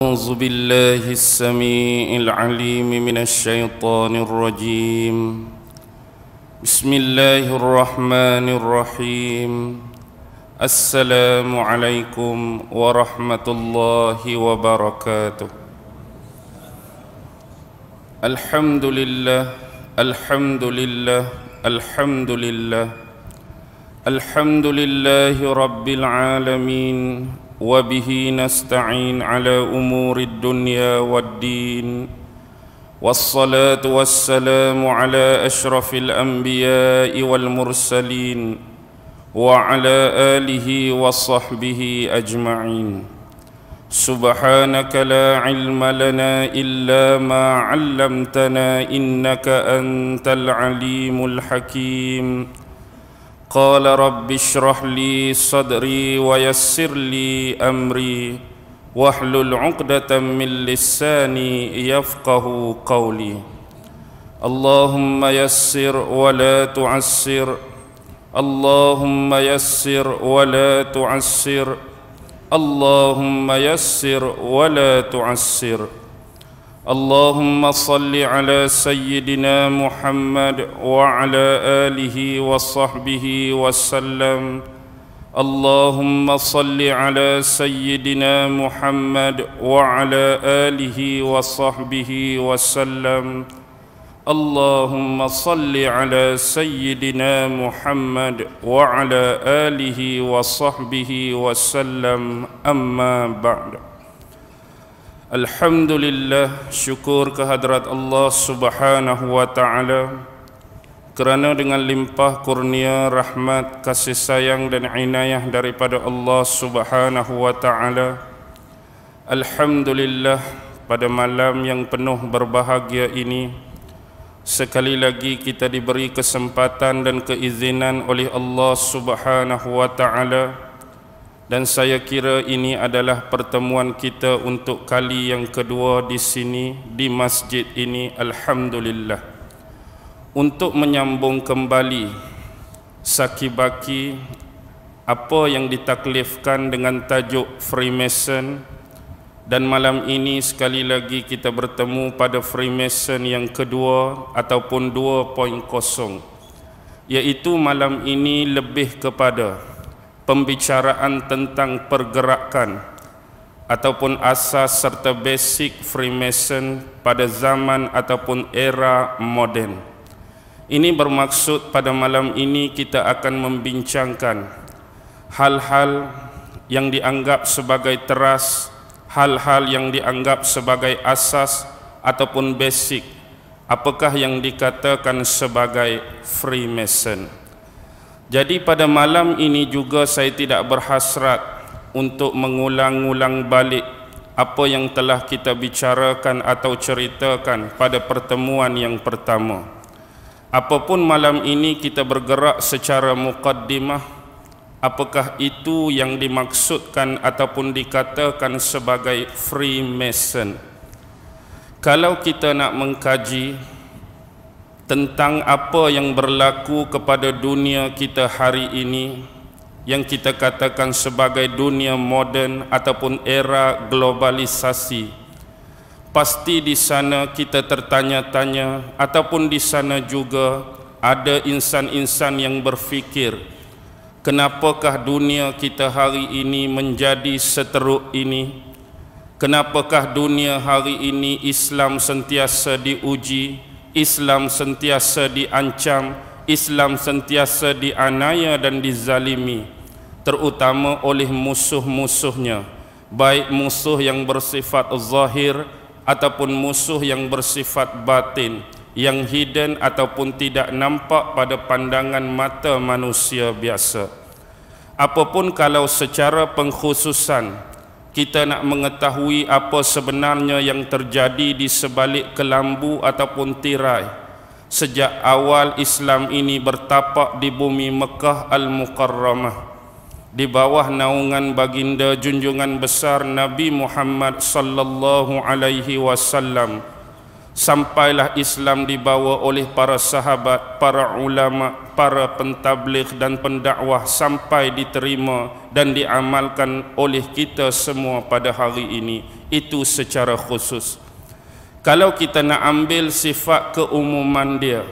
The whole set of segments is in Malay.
أعوذ بالله السميع العليم من الشيطان الرجيم. بسم الله الرحمن الرحيم. السلام عليكم ورحمة الله وبركاته. الحمد لله الحمد لله الحمد لله الحمد لله رب العالمين، وبه نستعين على أمور الدنيا والدين، والصلاة والسلام على أشرف الأنبياء والمرسلين وعلى آله وصحبه أجمعين. سبحانك لا علم لنا إلا ما علمتنا إنك أنت العليم الحكيم. قال رب اشرح لي صدري ويسر لي أمري واحلل عقدة من لساني يفقه قولي. اللهم يسر ولا تعسر، اللهم يسر ولا تعسر، اللهم يسر ولا تعسر. اللهم صل على سيدنا محمد وعلى آله وصحبه وسلم. اللهم صل على سيدنا محمد وعلى آله وصحبه وسلم. اللهم صل على سيدنا محمد وعلى آله وصحبه وسلم. أما بعد. Alhamdulillah, syukur kehadrat Allah Subhanahu wa ta'ala kerana dengan limpah kurnia, rahmat, kasih sayang dan inayah daripada Allah Subhanahu wa ta'ala, alhamdulillah, pada malam yang penuh berbahagia ini sekali lagi kita diberi kesempatan dan keizinan oleh Allah Subhanahu wa ta'ala. Dan saya kira ini adalah pertemuan kita untuk kali yang kedua di sini, di masjid ini, alhamdulillah, untuk menyambung kembali sakibaki apa yang ditaklifkan dengan tajuk Freemason. Dan malam ini sekali lagi kita bertemu pada Freemason yang kedua ataupun 2.0, iaitu malam ini lebih kepada pembicaraan tentang pergerakan ataupun asas serta basic Freemason pada zaman ataupun era moden. Ini bermaksud pada malam ini kita akan membincangkan hal-hal yang dianggap sebagai teras, hal-hal yang dianggap sebagai asas ataupun basic, apakah yang dikatakan sebagai Freemason. Jadi pada malam ini juga saya tidak berhasrat untuk mengulang-ulang balik apa yang telah kita bicarakan atau ceritakan pada pertemuan yang pertama. Apapun malam ini kita bergerak secara muqaddimah, apakah itu yang dimaksudkan ataupun dikatakan sebagai Freemason. Kalau kita nak mengkaji tentang apa yang berlaku kepada dunia kita hari ini, yang kita katakan sebagai dunia moden ataupun era globalisasi, pasti di sana kita tertanya-tanya ataupun di sana juga ada insan-insan yang berfikir, kenapakah dunia kita hari ini menjadi seteruk ini? Kenapakah dunia hari ini Islam sentiasa diuji, Islam sentiasa diancam, Islam sentiasa dianiaya dan dizalimi, terutama oleh musuh-musuhnya, baik musuh yang bersifat zahir ataupun musuh yang bersifat batin, yang hidden ataupun tidak nampak pada pandangan mata manusia biasa. Apapun kalau secara pengkhususan kita nak mengetahui apa sebenarnya yang terjadi di sebalik kelambu ataupun tirai sejak awal Islam ini bertapak di bumi Mekah Al-Mukarramah di bawah naungan baginda junjungan besar Nabi Muhammad sallallahu alaihi wasallam, sampailah Islam dibawa oleh para sahabat, para ulama, para pentabligh dan pendakwah sampai diterima dan diamalkan oleh kita semua pada hari ini. itu secara khusus. Kalau kita nak ambil sifat keumuman dia,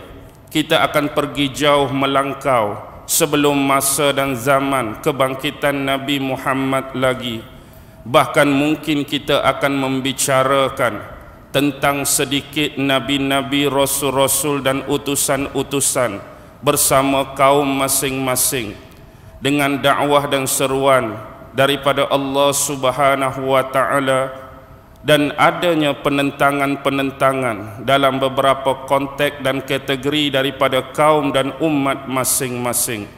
kita akan pergi jauh melangkau sebelum masa dan zaman kebangkitan Nabi Muhammad lagi. Bahkan mungkin kita akan membicarakan tentang sedikit nabi-nabi, rasul-rasul dan utusan-utusan bersama kaum masing-masing dengan dakwah dan seruan daripada Allah Subhanahu wa taala, dan adanya penentangan-penentangan dalam beberapa konteks dan kategori daripada kaum dan umat masing-masing.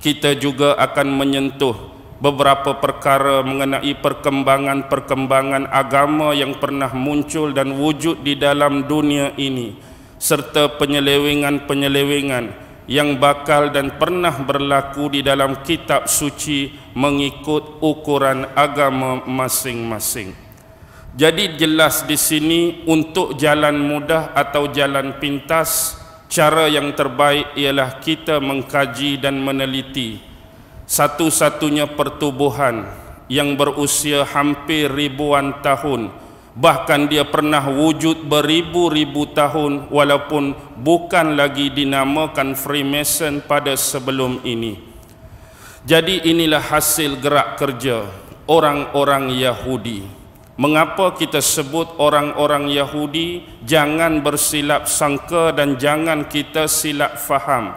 Kita juga akan menyentuh beberapa perkara mengenai perkembangan-perkembangan agama yang pernah muncul dan wujud di dalam dunia ini, serta penyelewengan-penyelewengan yang bakal dan pernah berlaku di dalam kitab suci mengikut ukuran agama masing-masing. Jadi jelas di sini, untuk jalan mudah atau jalan pintas, cara yang terbaik ialah kita mengkaji dan meneliti satu-satunya pertubuhan yang berusia hampir ribuan tahun, bahkan dia pernah wujud beribu-ribu tahun walaupun bukan lagi dinamakan Freemason pada sebelum ini. Jadi inilah hasil gerak kerja orang-orang Yahudi. Mengapa kita sebut orang-orang Yahudi? Jangan bersilap sangka dan jangan kita silap faham.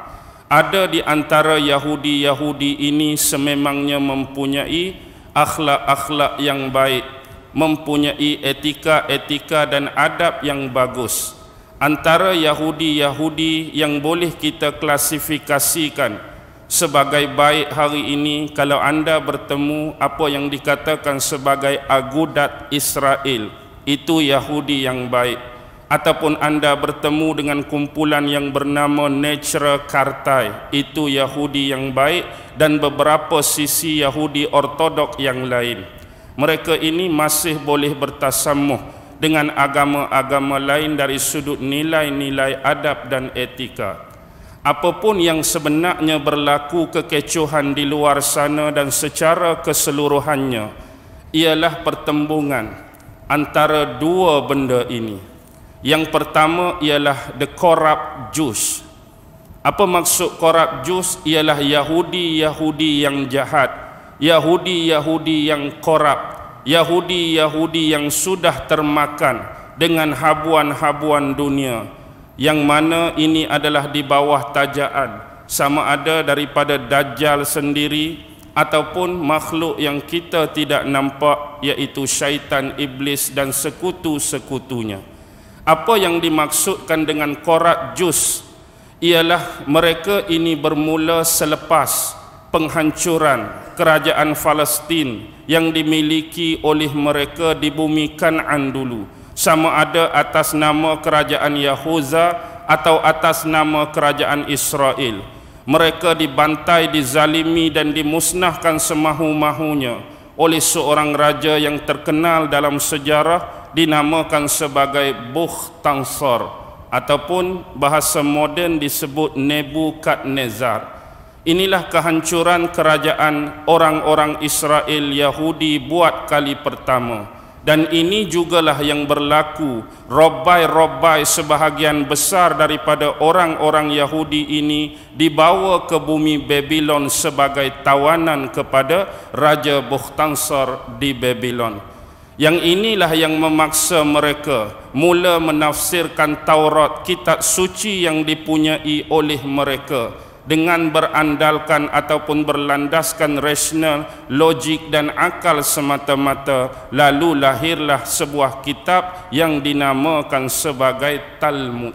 Ada di antara Yahudi-Yahudi ini sememangnya mempunyai akhlak-akhlak yang baik, mempunyai etika-etika dan adab yang bagus. Antara Yahudi-Yahudi yang boleh kita klasifikasikan sebagai baik hari ini, kalau anda bertemu apa yang dikatakan sebagai agudat Israel, itu Yahudi yang baik. Ataupun anda bertemu dengan kumpulan yang bernama Netra Kartai, itu Yahudi yang baik, dan beberapa sisi Yahudi ortodok yang lain. Mereka ini masih boleh bertasamuh dengan agama-agama lain dari sudut nilai-nilai adab dan etika. Apapun yang sebenarnya berlaku kekecohan di luar sana dan secara keseluruhannya ialah pertembungan antara dua benda ini. Yang pertama ialah the corrupt Jews. Apa maksud corrupt Jews? Ialah Yahudi-Yahudi yang jahat, Yahudi-Yahudi yang korup, Yahudi-Yahudi yang sudah termakan dengan habuan-habuan dunia, yang mana ini adalah di bawah tajaan sama ada daripada Dajjal sendiri ataupun makhluk yang kita tidak nampak, iaitu syaitan, iblis dan sekutu-sekutunya. Apa yang dimaksudkan dengan korat Jus ialah mereka ini bermula selepas penghancuran kerajaan Palestin yang dimiliki oleh mereka di bumi Kan'an dulu, sama ada atas nama kerajaan Yahuza atau atas nama kerajaan Israel. Mereka dibantai, dizalimi dan dimusnahkan semahu-mahunya oleh seorang raja yang terkenal dalam sejarah dinamakan sebagai Bukhtansar, ataupun bahasa moden disebut Nebukadnezar. Inilah kehancuran kerajaan orang-orang Israel Yahudi buat kali pertama. Dan ini jugalah yang berlaku, robai-robai sebahagian besar daripada orang-orang Yahudi ini dibawa ke bumi Babylon sebagai tawanan kepada Raja Bukhtansar di Babylon. Yang inilah yang memaksa mereka mula menafsirkan Taurat, kitab suci yang dipunyai oleh mereka, dengan berandalkan ataupun berlandaskan rasional, logik dan akal semata-mata. Lalu lahirlah sebuah kitab yang dinamakan sebagai Talmud.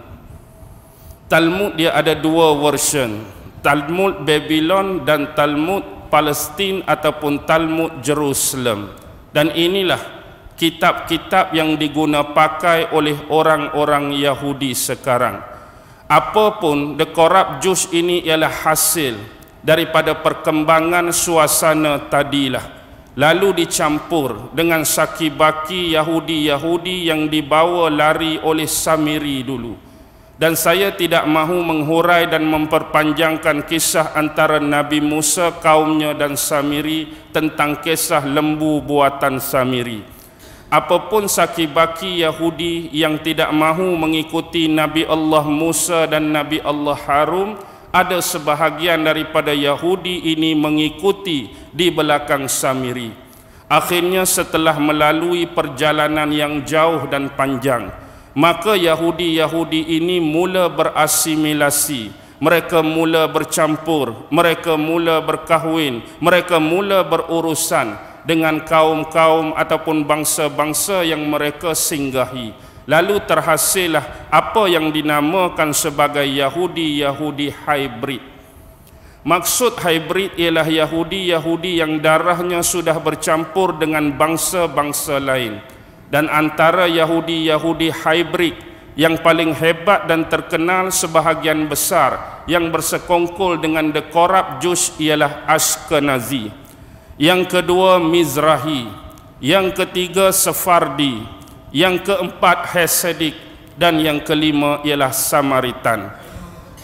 Talmud dia ada dua version, Talmud Babylon dan Talmud Palestin ataupun Talmud Jerusalem. Dan inilah kitab-kitab yang diguna pakai oleh orang-orang Yahudi sekarang. Apapun the corrupt Jews ini ialah hasil daripada perkembangan suasana tadilah, lalu dicampur dengan saki-baki Yahudi-Yahudi yang dibawa lari oleh Samiri dulu. Dan saya tidak mahu menghurai dan memperpanjangkan kisah antara Nabi Musa, kaumnya dan Samiri tentang kisah lembu buatan Samiri. apapun sakibaki Yahudi yang tidak mahu mengikuti Nabi Allah Musa dan Nabi Allah Harun, ada sebahagian daripada Yahudi ini mengikuti di belakang Samiri. Akhirnya setelah melalui perjalanan yang jauh dan panjang, maka Yahudi-Yahudi ini mula berasimilasi. Mereka mula bercampur, mereka mula berkahwin, mereka mula berurusan dengan kaum-kaum ataupun bangsa-bangsa yang mereka singgahi. Lalu terhasillah apa yang dinamakan sebagai Yahudi-Yahudi hybrid. Maksud hybrid ialah Yahudi-Yahudi yang darahnya sudah bercampur dengan bangsa-bangsa lain. Dan antara Yahudi-Yahudi hybrid yang paling hebat dan terkenal sebahagian besar yang bersekongkol dengan the corrupt Jews ialah Ashkenazi. Yang kedua Mizrahi, yang ketiga Sephardi, yang keempat Hasidik, dan yang kelima ialah Samaritan.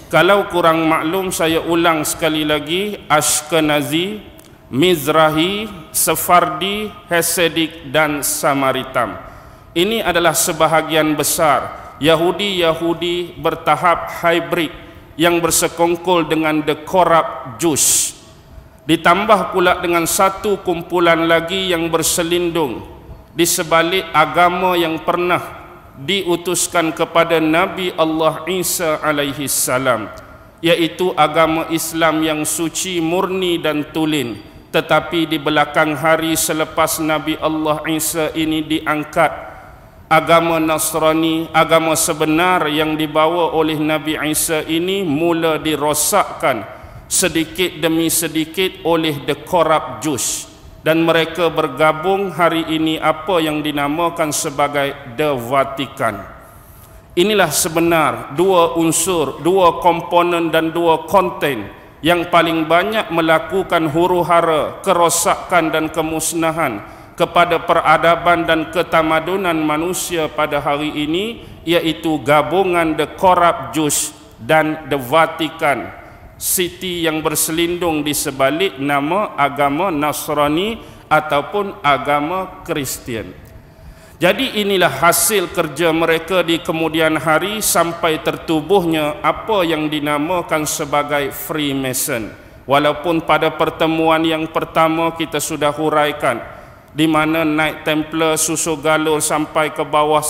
Kalau kurang maklum, saya ulang sekali lagi: Ashkenazi, Mizrahi, Sephardi, Hasidik, dan Samaritan. Ini adalah sebahagian besar Yahudi-Yahudi bertahap hybrid yang bersekongkol dengan the corrupt Jews. Ditambah pula dengan satu kumpulan lagi yang berselindung di sebalik agama yang pernah diutuskan kepada Nabi Allah Isa alaihi salam, yaitu agama Islam yang suci, murni dan tulen. Tetapi di belakang hari selepas Nabi Allah Isa ini diangkat, agama Nasrani, agama sebenar yang dibawa oleh Nabi Isa ini mula dirosakkan sedikit demi sedikit oleh the corrupt Jews, dan mereka bergabung hari ini apa yang dinamakan sebagai the Vatikan. Inilah sebenar dua unsur, dua komponen dan dua konten yang paling banyak melakukan huru-hara, kerosakan dan kemusnahan kepada peradaban dan ketamadunan manusia pada hari ini, yaitu gabungan the corrupt Jews dan the Vatikan City yang berselindung di sebalik nama agama Nasrani ataupun agama Kristian. Jadi inilah hasil kerja mereka di kemudian hari sampai tertubuhnya apa yang dinamakan sebagai Freemason. Walaupun pada pertemuan yang pertama kita sudah huraikan di mana Knight Templar susu galur sampai ke bawah,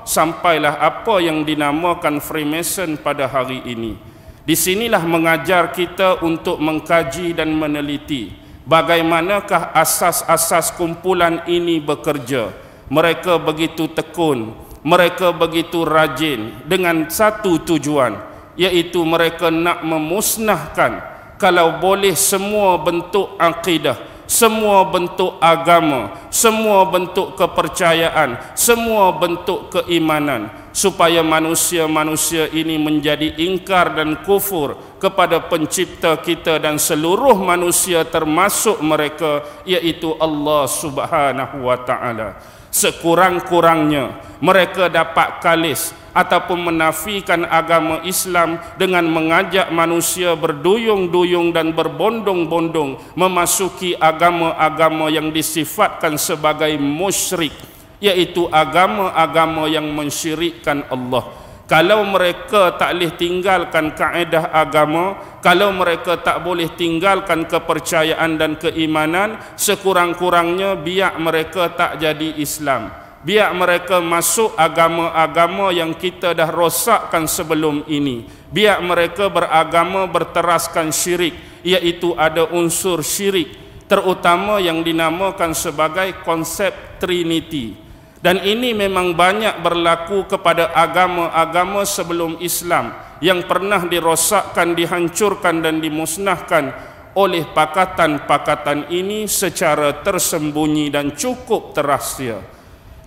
sampailah apa yang dinamakan Freemason pada hari ini. Di sinilah mengajar kita untuk mengkaji dan meneliti bagaimanakah asas-asas kumpulan ini bekerja. Mereka begitu tekun, mereka begitu rajin dengan satu tujuan, yaitu mereka nak memusnahkan kalau boleh semua bentuk akidah, semua bentuk agama, semua bentuk kepercayaan, semua bentuk keimanan, supaya manusia-manusia ini menjadi ingkar dan kufur kepada pencipta kita dan seluruh manusia termasuk mereka, yaitu Allah Subhanahu wa ta'ala. Sekurang-kurangnya mereka dapat kalis ataupun menafikan agama Islam dengan mengajak manusia berduyung-duyung dan berbondong-bondong memasuki agama-agama yang disifatkan sebagai musyrik, yaitu agama-agama yang mensyirikkan Allah. Kalau mereka tak boleh tinggalkan kaedah agama, kalau mereka tak boleh tinggalkan kepercayaan dan keimanan, sekurang-kurangnya biar mereka tak jadi Islam, biar mereka masuk agama-agama yang kita dah rosakkan sebelum ini, biar mereka beragama berteraskan syirik, iaitu ada unsur syirik terutama yang dinamakan sebagai konsep Trinity. Dan ini memang banyak berlaku kepada agama-agama sebelum Islam yang pernah dirosakkan, dihancurkan dan dimusnahkan oleh pakatan-pakatan ini secara tersembunyi dan cukup terahsia.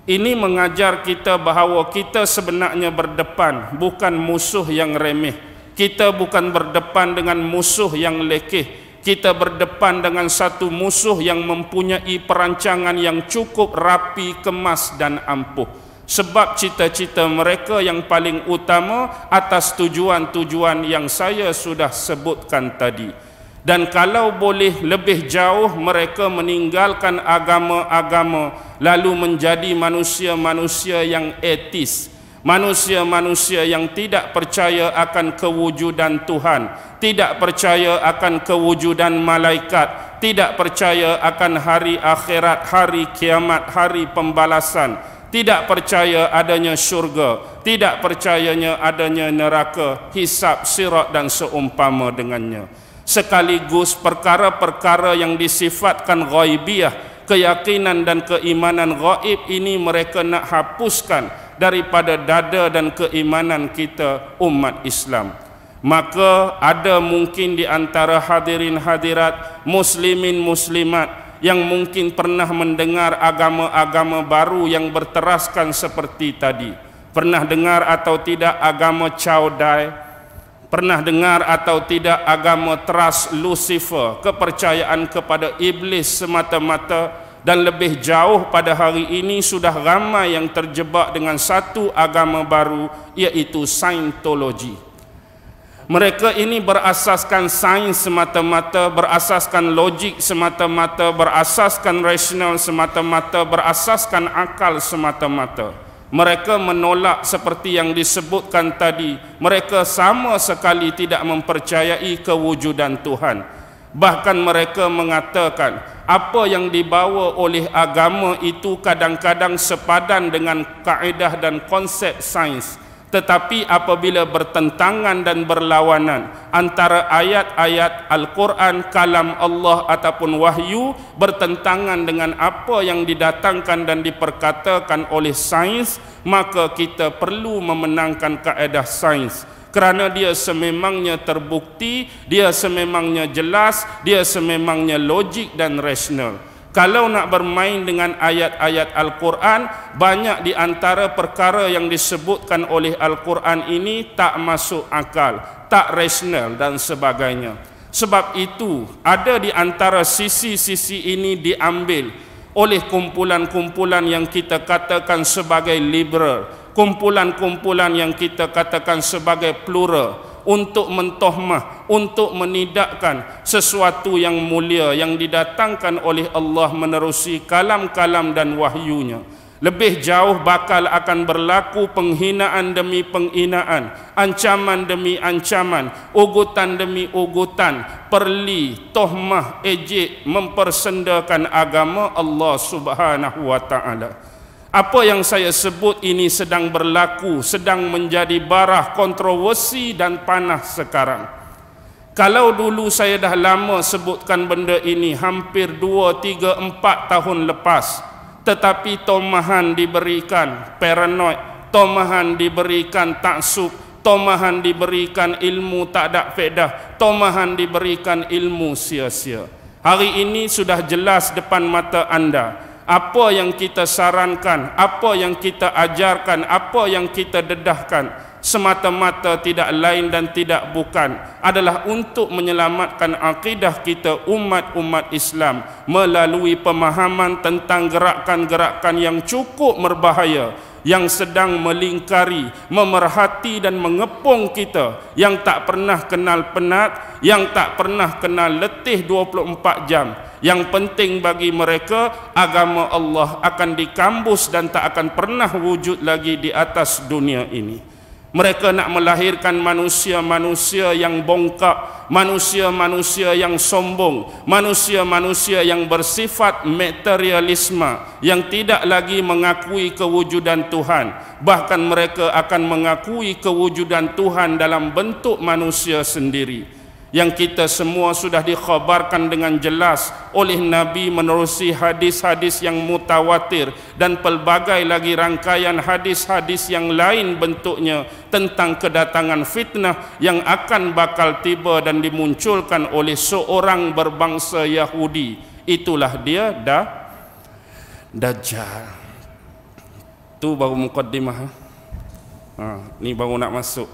Ini mengajar kita bahawa kita sebenarnya berdepan bukan musuh yang remeh. Kita bukan berdepan dengan musuh yang lekeh. Kita berdepan dengan satu musuh yang mempunyai perancangan yang cukup rapi, kemas dan ampuh. Sebab cita-cita mereka yang paling utama atas tujuan-tujuan yang saya sudah sebutkan tadi. Dan kalau boleh lebih jauh, mereka meninggalkan agama-agama lalu menjadi manusia-manusia yang etis, manusia-manusia yang tidak percaya akan kewujudan Tuhan, tidak percaya akan kewujudan malaikat, tidak percaya akan hari akhirat, hari kiamat, hari pembalasan, tidak percaya adanya syurga, tidak percayanya adanya neraka, hisab, sirat dan seumpama dengannya. Sekaligus perkara-perkara yang disifatkan ghaibiyah, keyakinan dan keimanan gaib ini mereka nak hapuskan daripada dada dan keimanan kita umat Islam. Maka ada mungkin di antara hadirin hadirat, muslimin muslimat yang mungkin pernah mendengar agama-agama baru yang berteraskan seperti tadi. Pernah dengar atau tidak agama Chow Dai? Pernah dengar atau tidak agama Trust Lucifer, kepercayaan kepada iblis semata-mata? Dan lebih jauh, pada hari ini sudah ramai yang terjebak dengan satu agama baru, iaitu Scientology. Mereka ini berasaskan sains semata-mata, berasaskan logik semata-mata, berasaskan rasional semata-mata, berasaskan akal semata-mata. Mereka menolak seperti yang disebutkan tadi. Mereka sama sekali tidak mempercayai kewujudan Tuhan. Bahkan mereka mengatakan apa yang dibawa oleh agama itu kadang-kadang sepadan dengan kaedah dan konsep sains. Tetapi apabila bertentangan dan berlawanan antara ayat-ayat Al-Quran, kalam Allah ataupun wahyu, bertentangan dengan apa yang didatangkan dan diperkatakan oleh sains, maka kita perlu memenangkan kaedah sains. Kerana dia sememangnya terbukti, dia sememangnya jelas, dia sememangnya logik dan rasional. Kalau nak bermain dengan ayat-ayat Al-Quran, banyak di antara perkara yang disebutkan oleh Al-Quran ini tak masuk akal, tak rasional dan sebagainya. Sebab itu, ada di antara sisi-sisi ini diambil oleh kumpulan-kumpulan yang kita katakan sebagai liberal, kumpulan-kumpulan yang kita katakan sebagai plural, untuk mentohmah, untuk menidakkan sesuatu yang mulia yang didatangkan oleh Allah menerusi kalam-kalam dan wahyunya. Lebih jauh bakal akan berlaku penghinaan demi penghinaan, ancaman demi ancaman, ugutan demi ugutan, perli, tohmah, ejek, mempersendakan agama Allah Subhanahu wa ta'ala. Apa yang saya sebut ini sedang berlaku, sedang menjadi barah kontroversi dan panas sekarang. Kalau dulu saya dah lama sebutkan benda ini, hampir 2, 3, 4 tahun lepas, tetapi tomahan diberikan paranoid, tomahan diberikan taksub, tomahan diberikan ilmu tak ada faedah, tomahan diberikan ilmu sia-sia. Hari ini sudah jelas depan mata anda apa yang kita sarankan, apa yang kita ajarkan, apa yang kita dedahkan, semata-mata tidak lain dan tidak bukan adalah untuk menyelamatkan akidah kita umat-umat Islam melalui pemahaman tentang gerakan-gerakan yang cukup berbahaya yang sedang melingkari, memerhati dan mengepung kita, yang tak pernah kenal penat, yang tak pernah kenal letih 24 jam. Yang penting bagi mereka, agama Allah akan dikambus dan tak akan pernah wujud lagi di atas dunia ini. Mereka nak melahirkan manusia-manusia yang bongkak, manusia-manusia yang sombong, manusia-manusia yang bersifat materialisme, yang tidak lagi mengakui kewujudan Tuhan. Bahkan mereka akan mengakui kewujudan Tuhan dalam bentuk manusia sendiri. Yang kita semua sudah dikhabarkan dengan jelas oleh Nabi menerusi hadis-hadis yang mutawatir dan pelbagai lagi rangkaian hadis-hadis yang lain bentuknya tentang kedatangan fitnah yang akan bakal tiba dan dimunculkan oleh seorang berbangsa Yahudi. Itulah dia Dajjal. Tu baru mukaddimah. Ni baru nak masuk.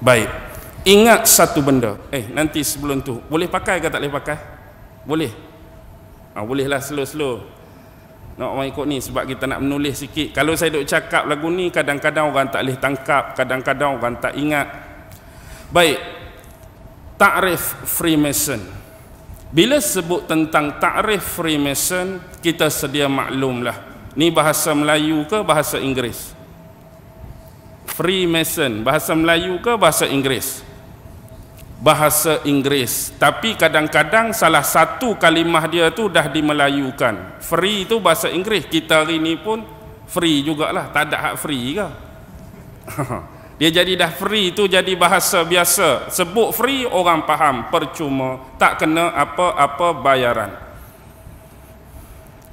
Baik. Ingat satu benda. Nanti sebelum tu, boleh pakai ke tak boleh pakai? Boleh. Bolehlah slow-slow. Nak orang ikut ni sebab kita nak menulis sikit. Kalau saya duk cakap lagu ni, kadang-kadang orang tak boleh tangkap, kadang-kadang orang tak ingat. Baik. Takrif Freemason. Bila sebut tentang takrif Freemason, kita sedia maklumlah. Ni bahasa Melayu ke bahasa Inggeris? Freemason, bahasa Melayu ke bahasa Inggeris? Bahasa Inggeris. Tapi kadang-kadang salah satu kalimah dia tu dah dimelayukan. Free tu bahasa Inggeris. Kita hari ni pun free jugalah, tak ada hak free ke? Dia jadi dah free tu jadi bahasa biasa. Sebut free orang faham, percuma, tak kena apa-apa bayaran.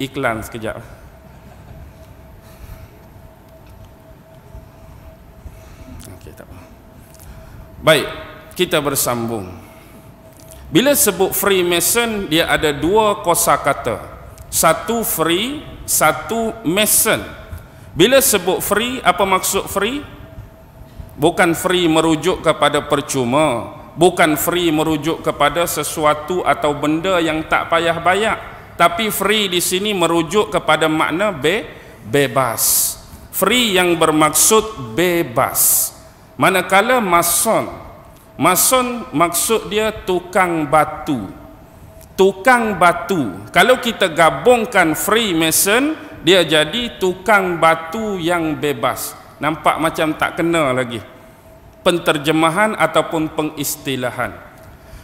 Iklan sekejap. Okey, tak apa. Baik, kita bersambung. Bila sebut Freemason, dia ada dua kosakata. Satu free, satu mason. Bila sebut free, apa maksud free? Bukan free merujuk kepada percuma, bukan free merujuk kepada sesuatu atau benda yang tak payah bayar, tapi free di sini merujuk kepada makna bebas. Free yang bermaksud bebas. Manakala mason maksud dia tukang batu. Tukang batu. Kalau kita gabungkan Freemason, dia jadi tukang batu yang bebas. Nampak macam tak kena lagi penterjemahan ataupun pengistilahan.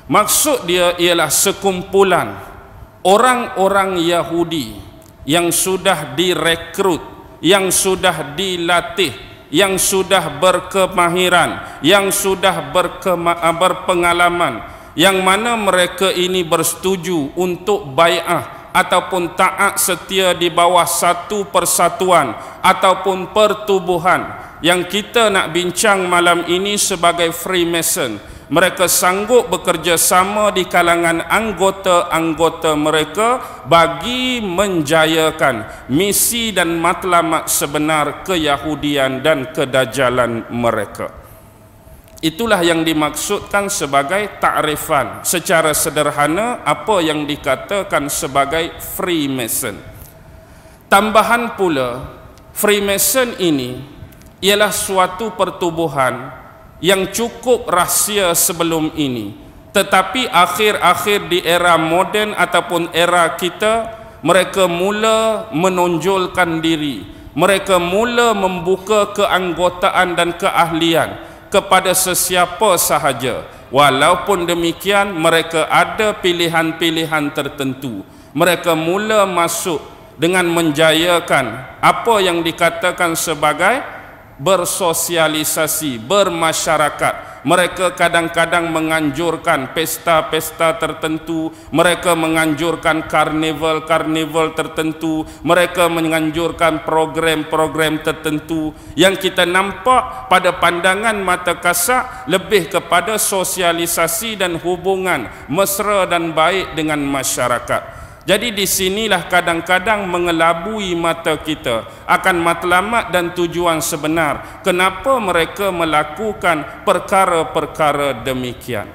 Maksud dia ialah sekumpulan orang-orang Yahudi yang sudah direkrut, yang sudah dilatih, yang sudah berkemahiran, yang sudah berpengalaman, yang mana mereka ini bersetuju untuk bai'ah ataupun taat setia di bawah satu persatuan ataupun pertubuhan. Yang kita nak bincang malam ini sebagai Freemason, mereka sanggup bekerja sama di kalangan anggota-anggota mereka bagi menjayakan misi dan matlamat sebenar keyahudian dan kedajalan mereka. Itulah yang dimaksudkan sebagai takrifan. Secara sederhana, apa yang dikatakan sebagai Freemason. Tambahan pula, Freemason ini ialah suatu pertubuhan yang cukup rahsia sebelum ini. Tetapi akhir-akhir di era moden ataupun era kita, mereka mula menonjolkan diri. Mereka mula membuka keanggotaan dan keahlian kepada sesiapa sahaja. Walaupun demikian, mereka ada pilihan-pilihan tertentu. Mereka mula masuk dengan menjayakan apa yang dikatakan sebagai bersosialisasi, bermasyarakat. Mereka kadang-kadang menganjurkan pesta-pesta tertentu, mereka menganjurkan karnival-karnival tertentu, mereka menganjurkan program-program tertentu yang kita nampak pada pandangan mata kasar lebih kepada sosialisasi dan hubungan mesra dan baik dengan masyarakat. Jadi di sinilah kadang-kadang mengelabui mata kita akan matlamat dan tujuan sebenar. Kenapa mereka melakukan perkara-perkara demikian?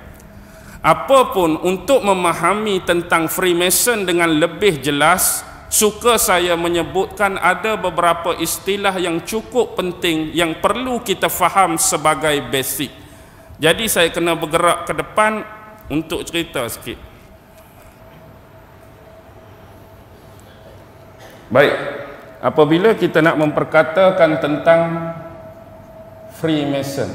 Apapun untuk memahami tentang Freemason dengan lebih jelas, suka saya menyebutkan ada beberapa istilah yang cukup penting yang perlu kita faham sebagai basic. Jadi saya kena bergerak ke depan untuk cerita sikit. Baik, apabila kita nak memperkatakan tentang Freemason,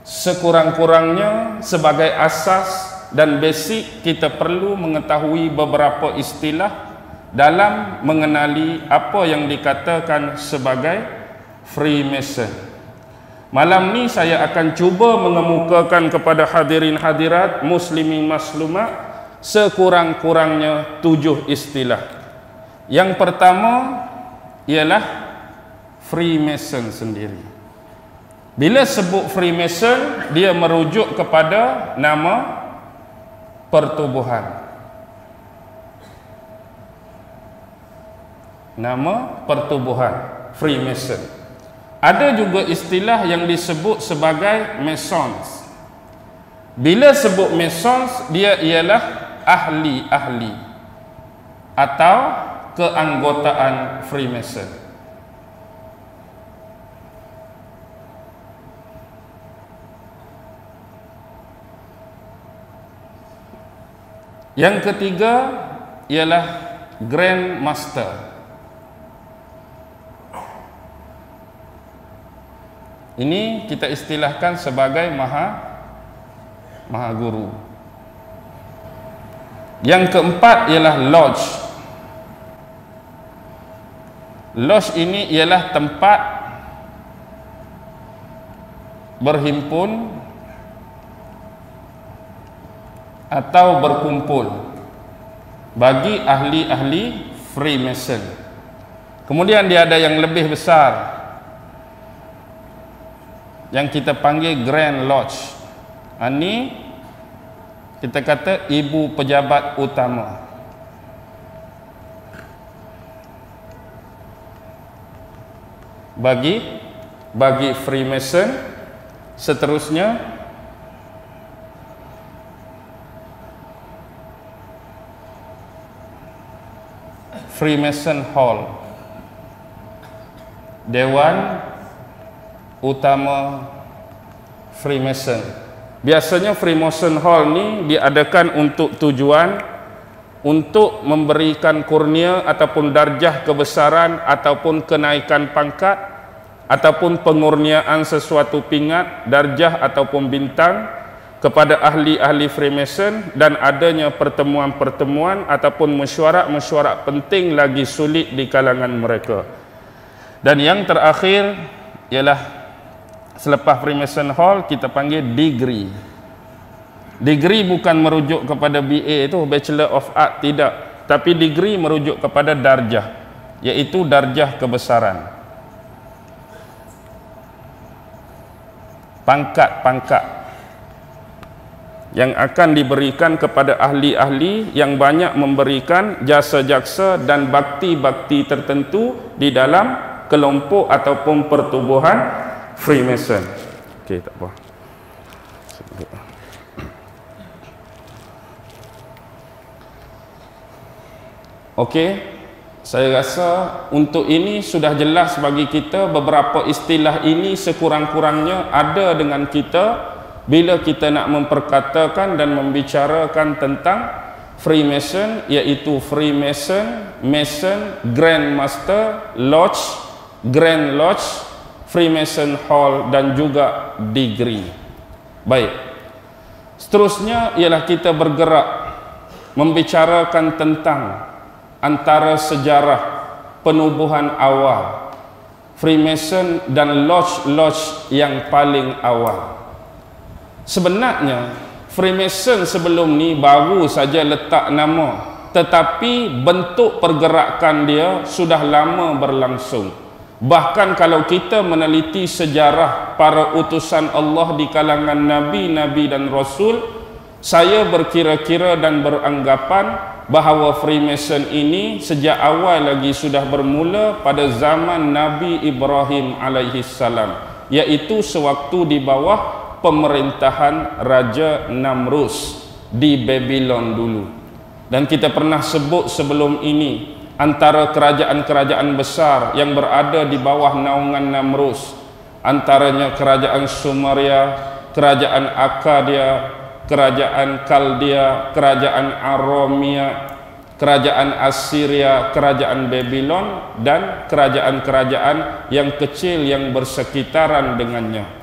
sekurang-kurangnya sebagai asas dan basic kita perlu mengetahui beberapa istilah dalam mengenali apa yang dikatakan sebagai Freemason. Malam ni saya akan cuba mengemukakan kepada hadirin hadirat, muslimin muslimat, sekurang-kurangnya 7 istilah. Yang pertama ialah Freemason sendiri. Bila sebut Freemason, dia merujuk kepada nama pertubuhan. Nama pertubuhan Freemason. Ada juga istilah yang disebut sebagai Masons. Bila sebut Masons, dia ialah ahli-ahli atau keanggotaan Freemason. Yang ketiga ialah Grand Master. Ini kita istilahkan sebagai Maha Guru. Yang keempat ialah Lodge. Lodge ini ialah tempat berhimpun atau berkumpul bagi ahli-ahli Freemason. Kemudian dia ada yang lebih besar yang kita panggil Grand Lodge. Ini kita kata ibu pejabat utama. Bagi Freemason. Seterusnya Freemason Hall, Dewan Utama Freemason. Biasanya Freemason Hall ni diadakan untuk tujuan untuk memberikan kurnia ataupun darjah kebesaran ataupun kenaikan pangkat ataupun pengurniaan sesuatu pingat, darjah ataupun bintang kepada ahli-ahli Freemason, dan adanya pertemuan-pertemuan ataupun mesyuarat-mesyuarat penting lagi sulit di kalangan mereka. Dan yang terakhir ialah selepas Freemason Hall kita panggil degree. Degree bukan merujuk kepada BA itu, Bachelor of Art, tidak, tapi degree merujuk kepada darjah, iaitu darjah kebesaran. Pangkat-pangkat yang akan diberikan kepada ahli-ahli yang banyak memberikan jasa-jasa dan bakti-bakti tertentu di dalam kelompok ataupun pertubuhan Freemason. Okey, tak apa. Okey, saya rasa untuk ini sudah jelas bagi kita. Beberapa istilah ini sekurang-kurangnya ada dengan kita bila kita nak memperkatakan dan membicarakan tentang Freemason, iaitu Freemason, Mason, Grand Master, Lodge, Grand Lodge, Freemason Hall dan juga degree. Baik, seterusnya ialah kita bergerak membicarakan tentang antara sejarah penubuhan awal Freemason dan Lodge-Lodge yang paling awal. Sebenarnya Freemason sebelum ni baru saja letak nama, tetapi bentuk pergerakan dia sudah lama berlangsung. Bahkan kalau kita meneliti sejarah para utusan Allah di kalangan Nabi-Nabi dan Rasul, saya berkira-kira dan beranggapan bahawa Freemason ini sejak awal lagi sudah bermula pada zaman Nabi Ibrahim alaihissalam, iaitu sewaktu di bawah pemerintahan Raja Namrus di Babylon dulu. Dan kita pernah sebut sebelum ini, antara kerajaan-kerajaan besar yang berada di bawah naungan Namrus, antaranya kerajaan Sumeria, kerajaan Akkadia, kerajaan Kaldea, kerajaan Aramea, kerajaan Assyria, kerajaan Babylon, dan kerajaan-kerajaan yang kecil yang bersekitaran dengannya.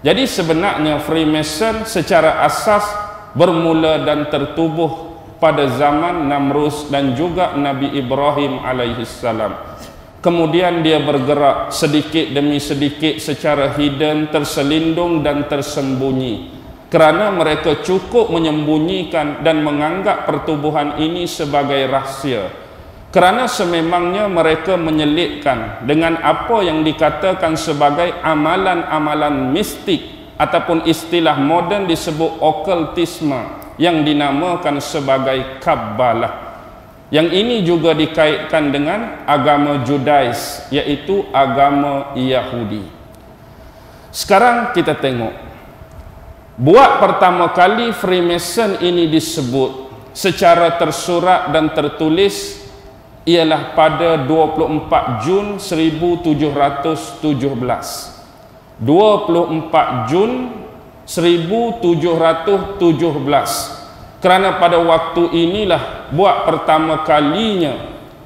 Jadi sebenarnya Freemason secara asas bermula dan tertubuh pada zaman Namrus dan juga Nabi Ibrahim alaihissalam. Kemudian dia bergerak sedikit demi sedikit secara hidden, terselindung dan tersembunyi, kerana mereka cukup menyembunyikan dan menganggap pertubuhan ini sebagai rahsia. Kerana sememangnya mereka menyelitkan dengan apa yang dikatakan sebagai amalan-amalan mistik ataupun istilah moden disebut okultisme yang dinamakan sebagai Kabbalah. Yang ini juga dikaitkan dengan agama Judais, iaitu agama Yahudi. Sekarang kita tengok, buat pertama kali Freemason ini disebut secara tersurat dan tertulis ialah pada 24 Jun 1717. 24 Jun 1717 Kerana pada waktu inilah buat pertama kalinya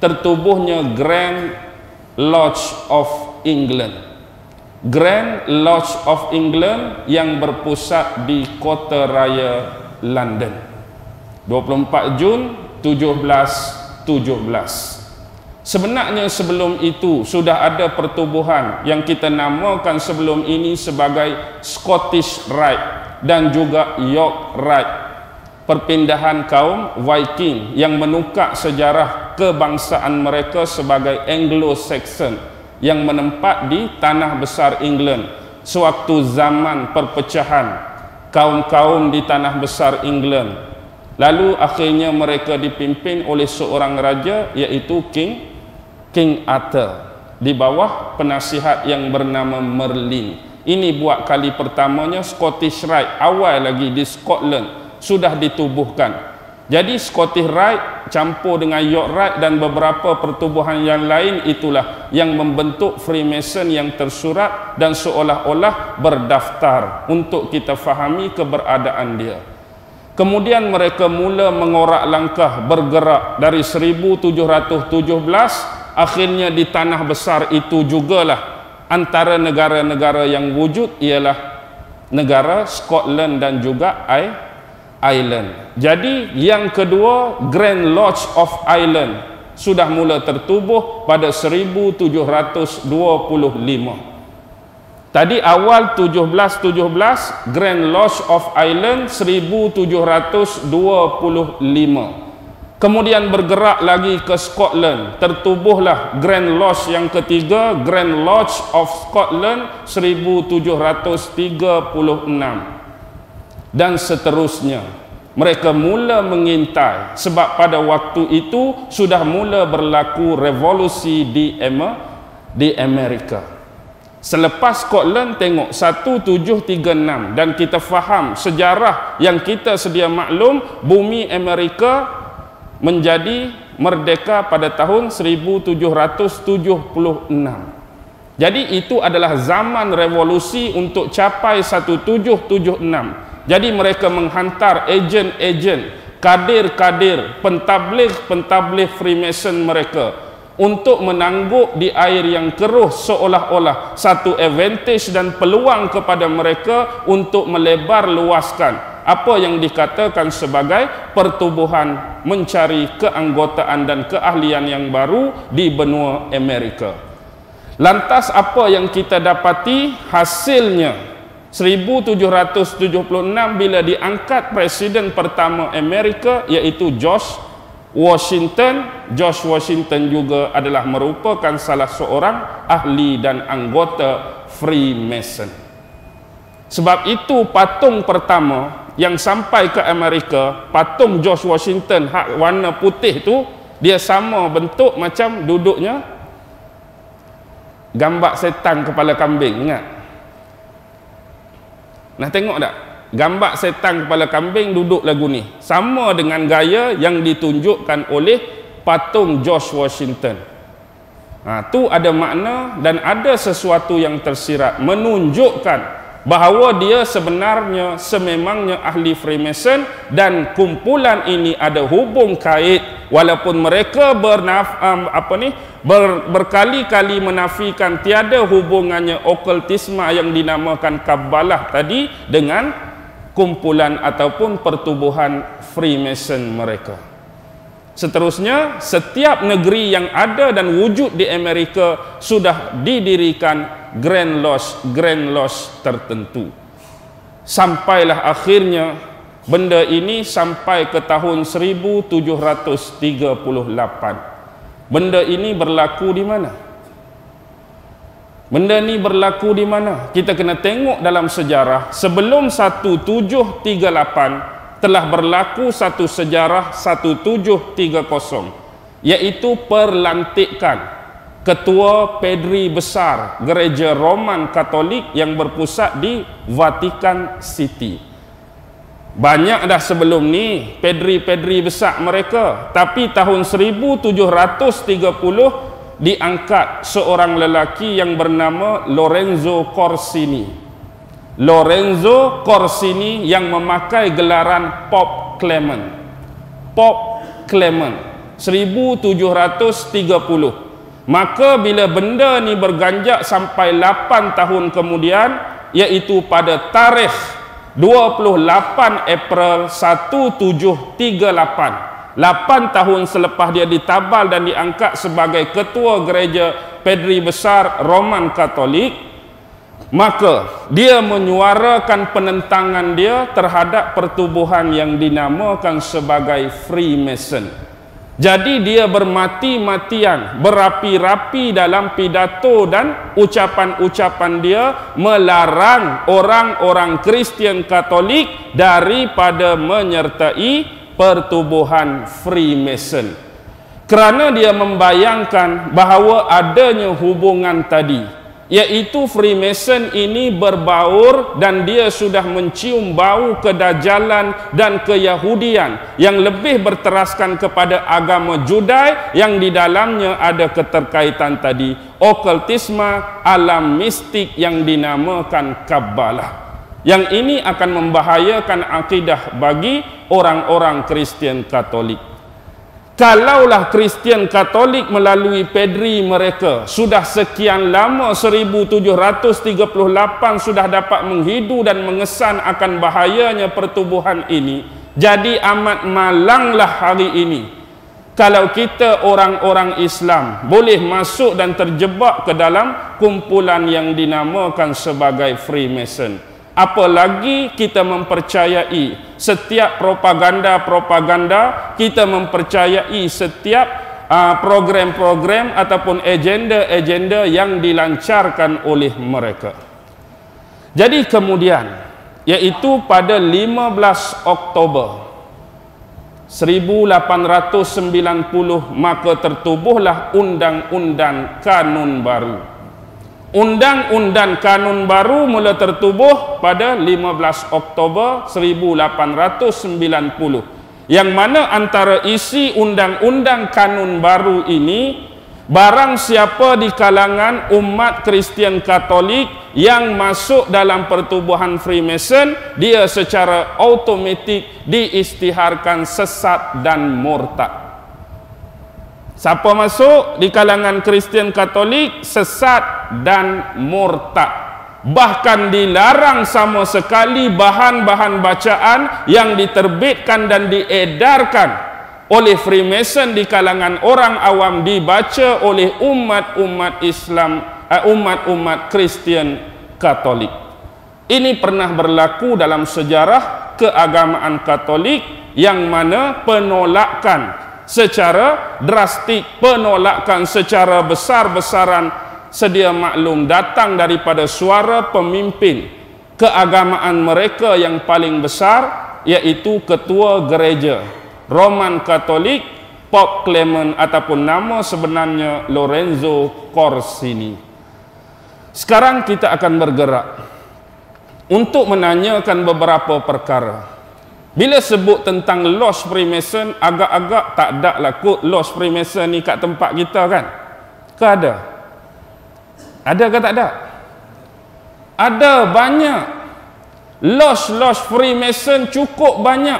tertubuhnya Grand Lodge of England. Grand Lodge of England yang berpusat di Kota Raya London. 24 Jun 1717. Sebenarnya sebelum itu sudah ada pertubuhan yang kita namakan sebelum ini sebagai Scottish Rite dan juga York Rite, perpindahan kaum Viking yang menukar sejarah kebangsaan mereka sebagai Anglo-Saxon yang menempat di tanah besar England sewaktu zaman perpecahan kaum-kaum di tanah besar England. Lalu akhirnya mereka dipimpin oleh seorang raja, iaitu King Arthur, di bawah penasihat yang bernama Merlin. Ini buat kali pertamanya Scottish Rite, awal lagi di Scotland sudah ditubuhkan. Jadi Scottish Rite campur dengan York Rite dan beberapa pertubuhan yang lain, itulah yang membentuk Freemason yang tersurat dan seolah-olah berdaftar untuk kita fahami keberadaan dia. Kemudian mereka mula mengorak langkah bergerak dari 1717, akhirnya di tanah besar itu jugalah antara negara-negara yang wujud ialah negara Scotland dan juga Ireland. Jadi yang kedua, Grand Lodge of Ireland sudah mula tertubuh pada 1725. Tadi awal 1717, Grand Lodge of Ireland 1725. Kemudian bergerak lagi ke Scotland, tertubuhlah Grand Lodge yang ketiga, Grand Lodge of Scotland 1736. Dan seterusnya. Mereka mula mengintai sebab pada waktu itu sudah mula berlaku revolusi di Amerika. Selepas Scotland tengok 1736 dan kita faham sejarah yang kita sedia maklum, bumi Amerika menjadi merdeka pada tahun 1776. Jadi itu adalah zaman revolusi untuk capai 1776. Jadi mereka menghantar ejen-ejen, kadir-kadir, pentadbligh Freemason mereka untuk menangguk di air yang keruh, seolah-olah satu advantage dan peluang kepada mereka untuk melebar luaskan apa yang dikatakan sebagai pertubuhan mencari keanggotaan dan keahlian yang baru di benua Amerika. Lantas apa yang kita dapati hasilnya? 1776 bila diangkat presiden pertama Amerika, iaitu George Washington. George Washington juga adalah merupakan salah seorang ahli dan anggota Freemason. Sebab itu patung pertama yang sampai ke Amerika, patung George Washington hak warna putih tu, dia sama bentuk macam duduknya gambar setan kepala kambing. Ingat? Nah, tengok tak? Gambar setan kepala kambing duduk lagu ni sama dengan gaya yang ditunjukkan oleh patung George Washington. Tu ada makna dan ada sesuatu yang tersirat menunjukkan bahawa dia sebenarnya sememangnya ahli Freemason dan kumpulan ini ada hubung kait, walaupun mereka berkali-kali menafikan tiada hubungannya okultisme yang dinamakan Kabbalah tadi dengan kumpulan ataupun pertubuhan Freemason mereka. Seterusnya, setiap negeri yang ada dan wujud di Amerika sudah didirikan Grand Lodge tertentu. Sampailah akhirnya benda ini sampai ke tahun 1738. Benda ini berlaku di mana? Benda ni berlaku di mana? Kita kena tengok dalam sejarah. Sebelum 1738 telah berlaku satu sejarah 1730, iaitu perlantikan ketua pedri besar gereja Roman Katolik yang berpusat di Vatican City. Banyak dah sebelum ni pedri-pedri besar mereka, tapi tahun 1730 diangkat seorang lelaki yang bernama Lorenzo Corsini. Lorenzo Corsini yang memakai gelaran Pope Clement. Pope Clement 1730. Maka bila benda ni berganjak sampai 8 tahun kemudian, iaitu pada tarikh 28 April 1738, 8 tahun selepas dia ditabal dan diangkat sebagai ketua gereja Padri Besar Roman Katolik, maka dia menyuarakan penentangan dia terhadap pertubuhan yang dinamakan sebagai Freemason. Jadi dia bermati-matian, berapi-rapi dalam pidato dan ucapan-ucapan dia melarang orang-orang Kristian Katolik daripada menyertai pertubuhan Freemason. Kerana dia membayangkan bahawa adanya hubungan tadi, iaitu Freemason ini berbaur dan dia sudah mencium bau kedajalan dan keyahudian yang lebih berteraskan kepada agama Judai yang di dalamnya ada keterkaitan tadi okultisme, alam mistik yang dinamakan Kabbalah. Yang ini akan membahayakan akidah bagi orang-orang Kristian Katolik. Kalaulah Kristian Katolik melalui padri mereka sudah sekian lama 1738 sudah dapat menghidu dan mengesan akan bahayanya pertubuhan ini, jadi amat malanglah hari ini kalau kita orang-orang Islam boleh masuk dan terjebak ke dalam kumpulan yang dinamakan sebagai Freemason. Apalagi kita mempercayai setiap propaganda-propaganda, kita mempercayai setiap program-program ataupun agenda-agenda yang dilancarkan oleh mereka. Jadi kemudian, iaitu pada 15 Oktober 1890, maka tertubuhlah Undang-Undang Kanun Baru. Undang-Undang Kanun Baru mula tertubuh pada 15 Oktober 1890, yang mana antara isi Undang-Undang Kanun Baru ini, barang siapa di kalangan umat Kristian Katolik yang masuk dalam pertubuhan Freemason, dia secara automatik diisytiharkan sesat dan murtad. Siapa masuk di kalangan Kristian Katolik, sesat dan murtad. Bahkan dilarang sama sekali bahan-bahan bacaan yang diterbitkan dan diedarkan oleh Freemason di kalangan orang awam dibaca oleh umat-umat Islam, umat-umat Kristian Katolik. Ini pernah berlaku dalam sejarah keagamaan Katolik, yang mana penolakan secara drastik, penolakan secara besar-besaran sedia maklum datang daripada suara pemimpin keagamaan mereka yang paling besar, iaitu ketua gereja Roman Katolik Pope Clement, ataupun nama sebenarnya Lorenzo Corsini. Sekarang kita akan bergerak untuk menanyakan beberapa perkara. Bila sebut tentang Lost Freemason, agak-agak tak ada lah kot Lost Freemason ni kat tempat kita kan? Ke ada? Ada ke tak ada? Ada banyak. Lost Freemason cukup banyak.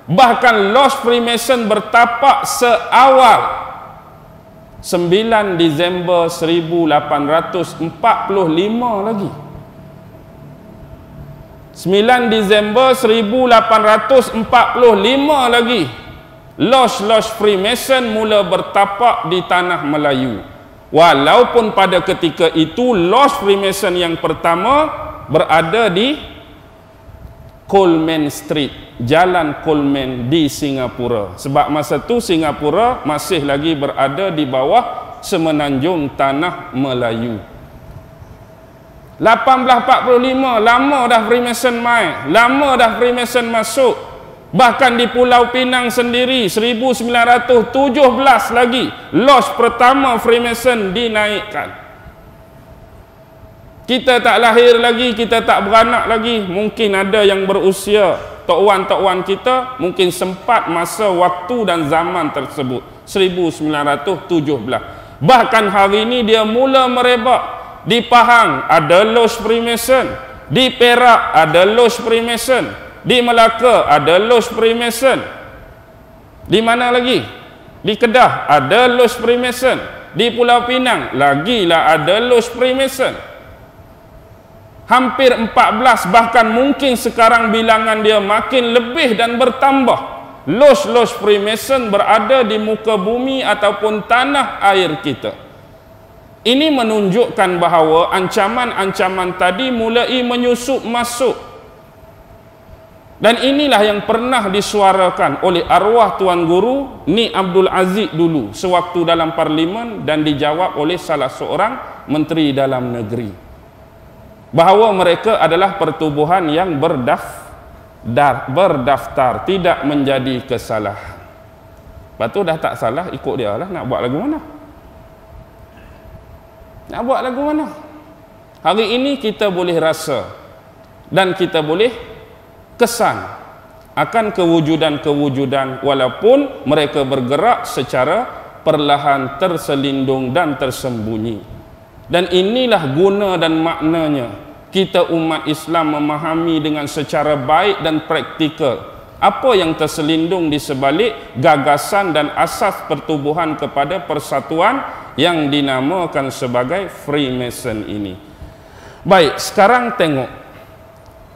Bahkan Lost Freemason bertapak seawal 9 Disember 1845 lagi. 9 Disember 1845 lagi, Lost Freemason mula bertapak di tanah Melayu. Walaupun pada ketika itu Lost Freemason yang pertama berada di Coleman Street, Jalan Coleman di Singapura. Sebab masa tu Singapura masih lagi berada di bawah semenanjung tanah Melayu. 1845, lama dah Freemason main, lama dah Freemason masuk. Bahkan di Pulau Pinang sendiri 1917 lagi Lost pertama Freemason dinaikkan. Kita tak lahir lagi, kita tak beranak lagi. Mungkin ada yang berusia, tok wan kita mungkin sempat masa waktu dan zaman tersebut, 1917. Bahkan hari ini dia mula merebak. Di Pahang ada Lost Freemason, di Perak ada Lost Freemason, Di Melaka ada Lodge Freemason. Di mana lagi? Di Kedah ada Lodge Freemason. Di Pulau Pinang lagilah ada Lodge Freemason. Hampir 14, bahkan mungkin sekarang bilangan dia makin lebih dan bertambah. Lodge Freemason berada di muka bumi ataupun tanah air kita. Ini menunjukkan bahawa ancaman-ancaman tadi mulai menyusup masuk. Dan inilah yang pernah disuarakan oleh arwah Tuan Guru Ni Abdul Aziz dulu sewaktu dalam parlimen, dan dijawab oleh salah seorang menteri dalam negeri, bahawa mereka adalah pertubuhan yang berdaftar, tidak menjadi kesalahan. Lepas tu dah tak salah, ikut dia lah. Nak buat lagu mana? Nak buat lagu mana? Hari ini kita boleh rasa dan kita boleh kesan akan kewujudan-kewujudan, walaupun mereka bergerak secara perlahan, terselindung dan tersembunyi. Dan inilah guna dan maknanya kita umat Islam memahami dengan secara baik dan praktikal apa yang terselindung di sebalik gagasan dan asas pertubuhan kepada persatuan yang dinamakan sebagai Freemason ini. Baik, sekarang tengok.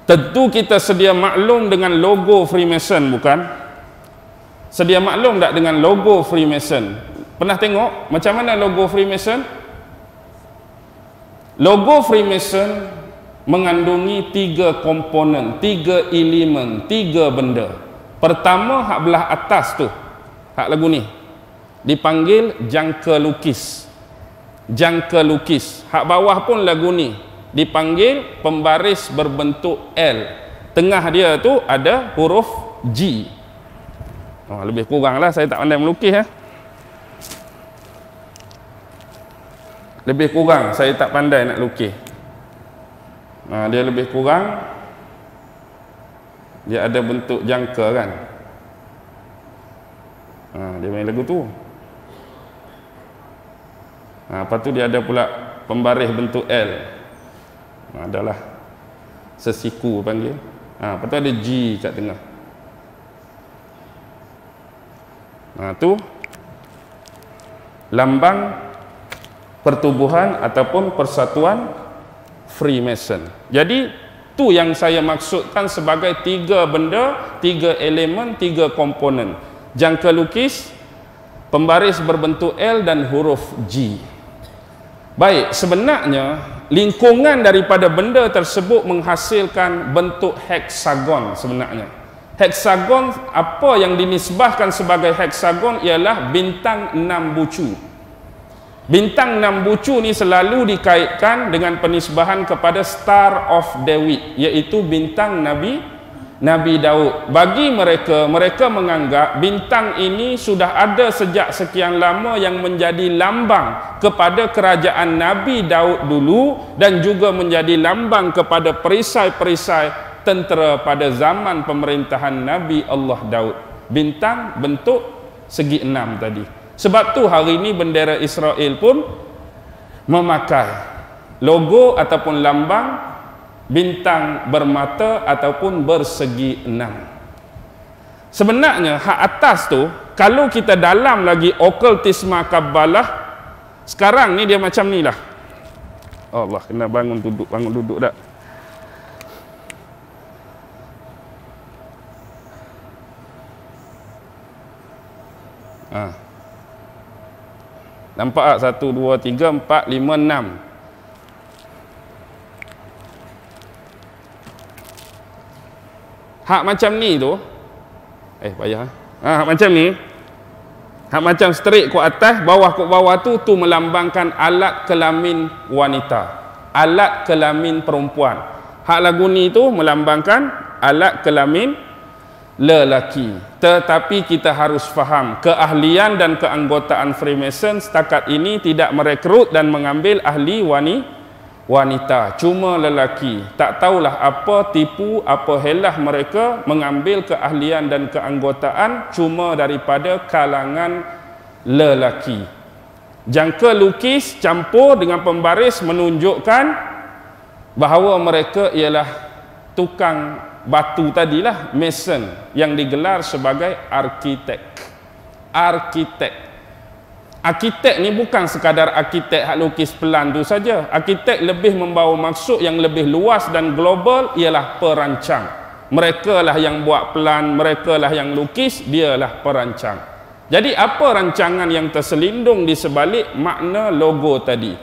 Tentu kita sedia maklum dengan logo Freemason, bukan? Sedia maklum tak dengan logo Freemason? Pernah tengok macam mana logo Freemason? Logo Freemason mengandungi 3 komponen, 3 elemen, 3 benda. Pertama, hak belah atas tu, hak lagu ni dipanggil jangka lukis. Jangka lukis. Hak bawah pun lagu ni dipanggil pembaris berbentuk L. Tengah dia tu ada huruf G. Lebih kurang lah, saya tak pandai melukis ya. Lebih kurang saya tak pandai nak lukis. Dia lebih kurang, dia ada bentuk jangka kan. Dia main lagu tu. Lepas tu dia ada pula pembaris bentuk L. Adalah sesiku panggil. Lepas tu ada G kat tengah. Tu lambang pertubuhan ataupun persatuan Freemason. Jadi tu yang saya maksudkan sebagai 3 benda, 3 elemen, 3 komponen. Jangka lukis, pembaris berbentuk L dan huruf G. Baik, sebenarnya lingkungan daripada benda tersebut menghasilkan bentuk heksagon sebenarnya. Heksagon, apa yang dinisbahkan sebagai heksagon ialah bintang 6 bucu. Bintang 6 bucu ni selalu dikaitkan dengan penisbahan kepada Star of David, iaitu bintang Nabi Daud. Bagi mereka menganggap bintang ini sudah ada sejak sekian lama, yang menjadi lambang kepada kerajaan Nabi Daud dulu, dan juga menjadi lambang kepada perisai-perisai tentera pada zaman pemerintahan Nabi Allah Daud. Bintang bentuk segi 6 tadi. Sebab tu hari ini bendera Israel pun memakai logo ataupun lambang bintang bermata ataupun bersegi 6. Sebenarnya hak atas tu, kalau kita dalam lagi okultisma Kabbalah, sekarang ni dia macam ni lah. Allah, kena bangun duduk tak? Nampak tak? 1, 2, 3, 4, 5, 6. Hak macam ni tu, payah. Hak macam ni, hak macam straight ke atas, bawah ke bawah tu melambangkan alat kelamin wanita, alat kelamin perempuan. Hak lagu ni tu melambangkan alat kelamin lelaki. Tetapi kita harus faham, keahlian dan keanggotaan Freemason setakat ini tidak merekrut dan mengambil ahli wanita, cuma lelaki. Tak tahulah apa tipu, apa helah mereka mengambil keahlian dan keanggotaan cuma daripada kalangan lelaki. Jangka lukis campur dengan pembaris menunjukkan bahawa mereka ialah tukang batu tadilah, mason, yang digelar sebagai arkitek. Arkitek ni bukan sekadar arkitek hak lukis pelan tu saja. Arkitek lebih membawa maksud yang lebih luas dan global, ialah perancang. Mereka lah yang buat pelan, mereka lah yang lukis, dialah perancang. Jadi apa rancangan yang terselindung di sebalik makna logo tadi?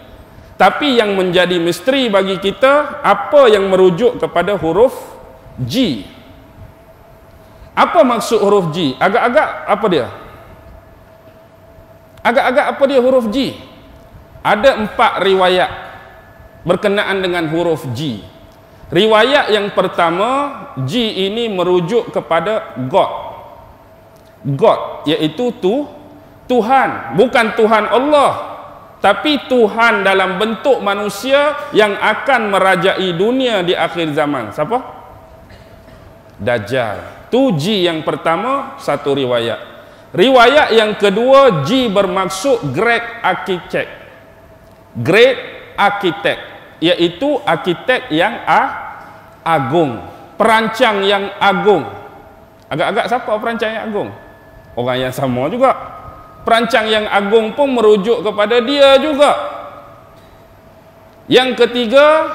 Tapi yang menjadi misteri bagi kita, apa yang merujuk kepada huruf G? Apa maksud huruf G? Agak-agak apa dia? Agak-agak apa dia huruf G? Ada 4 riwayat berkenaan dengan huruf G. Riwayat yang pertama, G ini merujuk kepada God. God, iaitu Tuhan. Bukan Tuhan Allah, tapi Tuhan dalam bentuk manusia yang akan merajai dunia di akhir zaman. Siapa? Dajjal. Tu G yang pertama, satu riwayat. Riwayat yang kedua, G bermaksud Great Architect. Great Architect, iaitu arkitek yang agung, perancang yang agung. Agak-agak siapa perancang yang agung? Orang yang sama juga. Perancang yang agung pun merujuk kepada dia juga. Yang ketiga,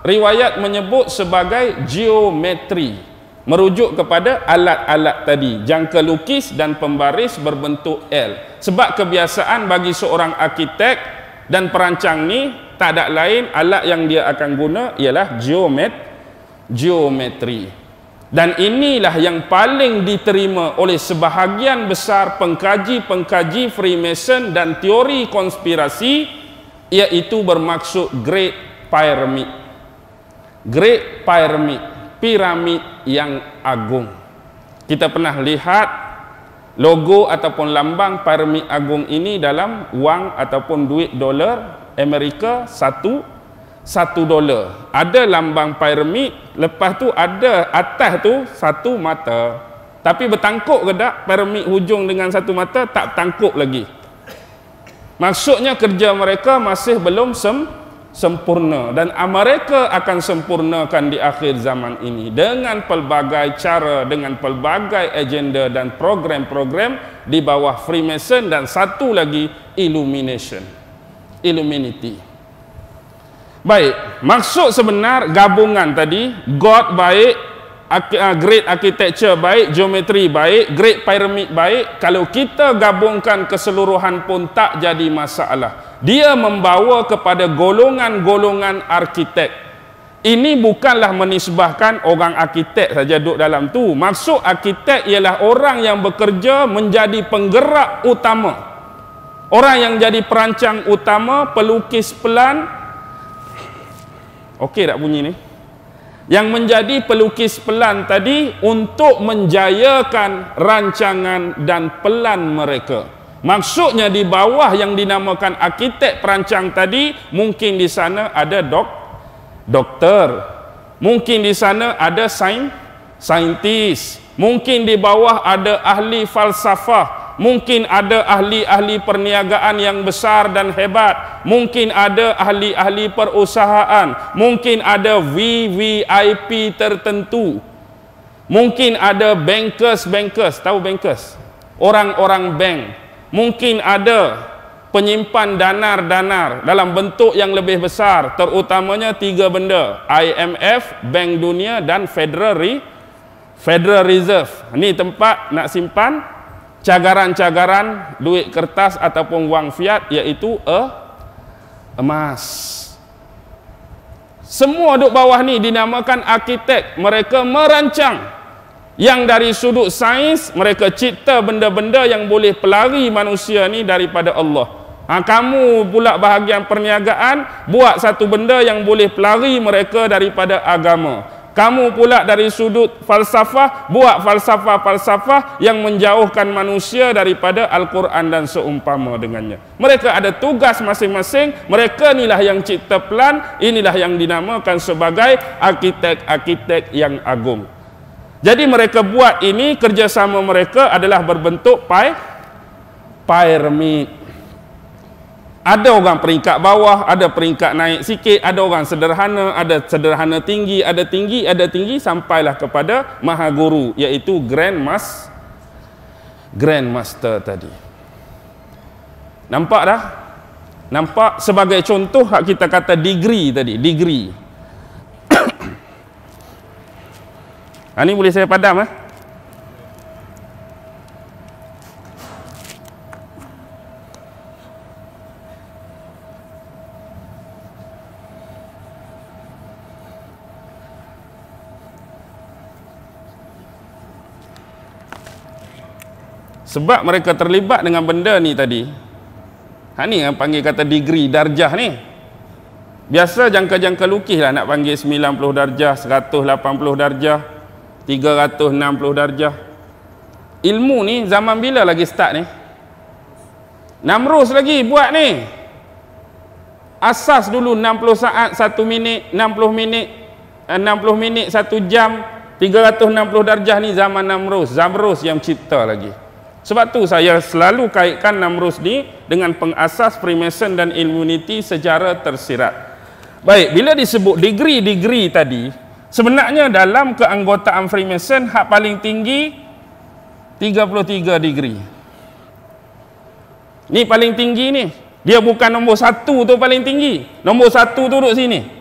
riwayat menyebut sebagai geometri, merujuk kepada alat-alat tadi, jangka lukis dan pembaris berbentuk L. Sebab kebiasaan bagi seorang arkitek dan perancang ni, tak ada lain, alat yang dia akan guna ialah geometri. Dan inilah yang paling diterima oleh sebahagian besar pengkaji-pengkaji Freemason dan teori konspirasi, iaitu bermaksud Great Pyramid. Great Pyramid, piramid yang agung. Kita pernah lihat logo ataupun lambang piramid agung ini dalam wang ataupun duit dolar Amerika, $1. Ada lambang piramid, lepas tu ada atas tu satu mata. Tapi bertangkuk ke tak piramid hujung dengan satu mata? Tak bertangkuk lagi. Maksudnya kerja mereka masih belum sempurna, dan mereka akan sempurnakan di akhir zaman ini dengan pelbagai cara, dengan pelbagai agenda dan program-program di bawah Freemason, dan satu lagi Illuminati. Baik, maksud sebenar gabungan tadi, God baik, Great Architecture baik, geometri baik, Great Pyramid baik. Kalau kita gabungkan keseluruhan pun tak jadi masalah. Dia membawa kepada golongan-golongan arkitek. Ini bukanlah menisbahkan orang arkitek saja duduk dalam tu. Maksud arkitek ialah orang yang bekerja menjadi penggerak utama, orang yang jadi perancang utama, pelukis pelan. Okey tak bunyi ni? Yang menjadi pelukis pelan tadi untuk menjayakan rancangan dan pelan mereka. Maksudnya di bawah yang dinamakan arkitek perancang tadi, mungkin di sana ada doktor, mungkin di sana ada saintis, mungkin di bawah ada ahli falsafah, mungkin ada ahli-ahli perniagaan yang besar dan hebat, mungkin ada ahli-ahli perusahaan, mungkin ada VVIP tertentu, mungkin ada bankers, tahu bankers? Orang-orang bank. Mungkin ada penyimpan danar dalam bentuk yang lebih besar, terutamanya 3 benda: IMF, Bank Dunia, dan Federal Reserve. Ini tempat nak simpan cagaran-cagaran duit kertas ataupun wang fiat, iaitu emas. Semua duduk bawah ni dinamakan arkitek. Mereka merancang. Yang dari sudut sains, mereka cipta benda-benda yang boleh pelari manusia ni daripada Allah. Kamu pula bahagian perniagaan, buat satu benda yang boleh pelari mereka daripada agama. Kamu pula dari sudut falsafah, buat falsafah-falsafah yang menjauhkan manusia daripada Al-Quran dan seumpama dengannya. Mereka ada tugas masing-masing. Mereka inilah yang cipta pelan. Inilah yang dinamakan sebagai arkitek-arkitek yang agung. Jadi mereka buat ini, kerjasama mereka adalah berbentuk piramid. Ada orang peringkat bawah, ada peringkat naik sikit, ada orang sederhana, ada sederhana tinggi, ada tinggi sampailah kepada maha guru, iaitu Grandmaster tadi. Nampak dah? Nampak sebagai contoh hak kita kata degree tadi, degree. Ini boleh saya padam sebab mereka terlibat dengan benda ni tadi. Ni yang panggil kata degree, darjah ni. Biasa jangka-jangka lukis lah nak panggil 90 darjah, 180 darjah, 360 darjah. Ilmu ni zaman bila lagi start ni? Namrus lagi buat ni. Asas dulu 60 saat 1 minit, 60 minit 1 jam, 360 darjah ni zaman Namrus yang cipta lagi. Sebab tu saya selalu kaitkan Namrus ni dengan pengasas Freemason dan Illuminati secara tersirat. Baik, bila disebut degree tadi, sebenarnya dalam keanggotaan Freemason hak paling tinggi 33 degree. Ni paling tinggi ni. Dia bukan nombor 1 tu paling tinggi. Nombor 1 tu duduk sini.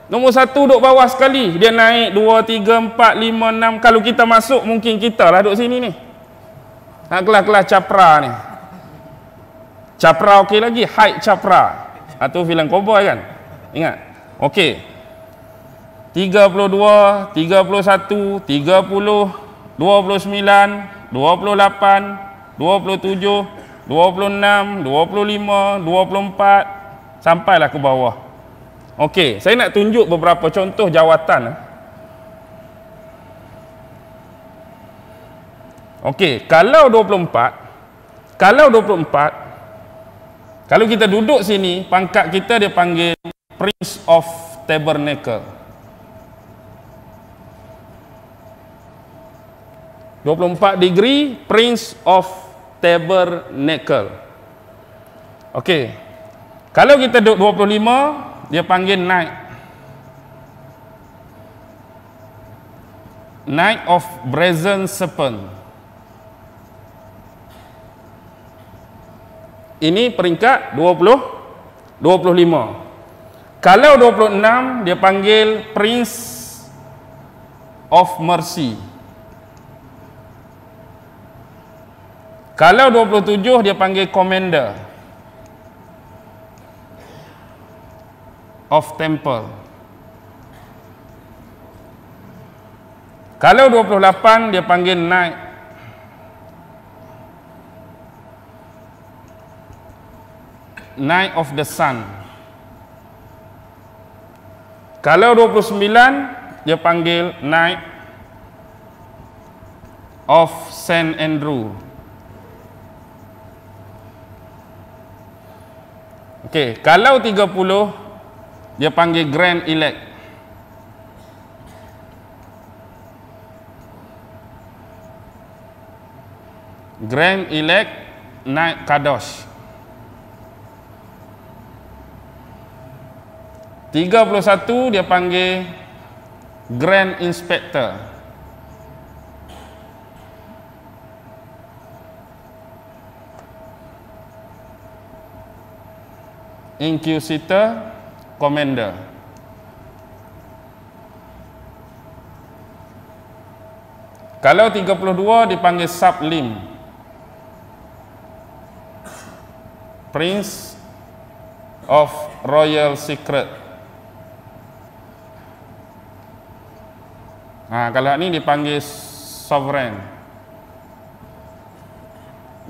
Nombor 1 duduk bawah sekali. Dia naik 2, 3, 4, 5, 6. Kalau kita masuk, mungkin kita lah duduk sini ni. Kelas-kelas Capra ni. Capra okey lagi. Height Capra. Atau filem cowboy kan? Ingat? Okey. 32, 31, 30, 29, 28, 27, 26, 25, 24. Sampailah ke bawah. Okey, saya nak tunjuk beberapa contoh jawatan. Okey, kalau 24, kalau kita duduk sini, pangkat kita dia panggil Prince of Tabernacle. 24 degree, Prince of Tabernacle. Okey, kalau kita duduk 25, dia panggil Knight of Brazen Serpent. Ini peringkat 25. Kalau 26 dia panggil Prince of Mercy. Kalau 27 dia panggil Commander of Temple. Kalau 28 dia panggil Knight of the Sun. Kalau 29 dia panggil Knight of Saint Andrew. Okey, kalau 30 dia panggil Grand Elect. Grand Elect Knight Kadosh. 31 dia panggil Grand Inspector. Inquisitor Commander. Kalau 32 dipanggil Sublim. Prince of Royal Secret. Kalau ni dipanggil Sovereign.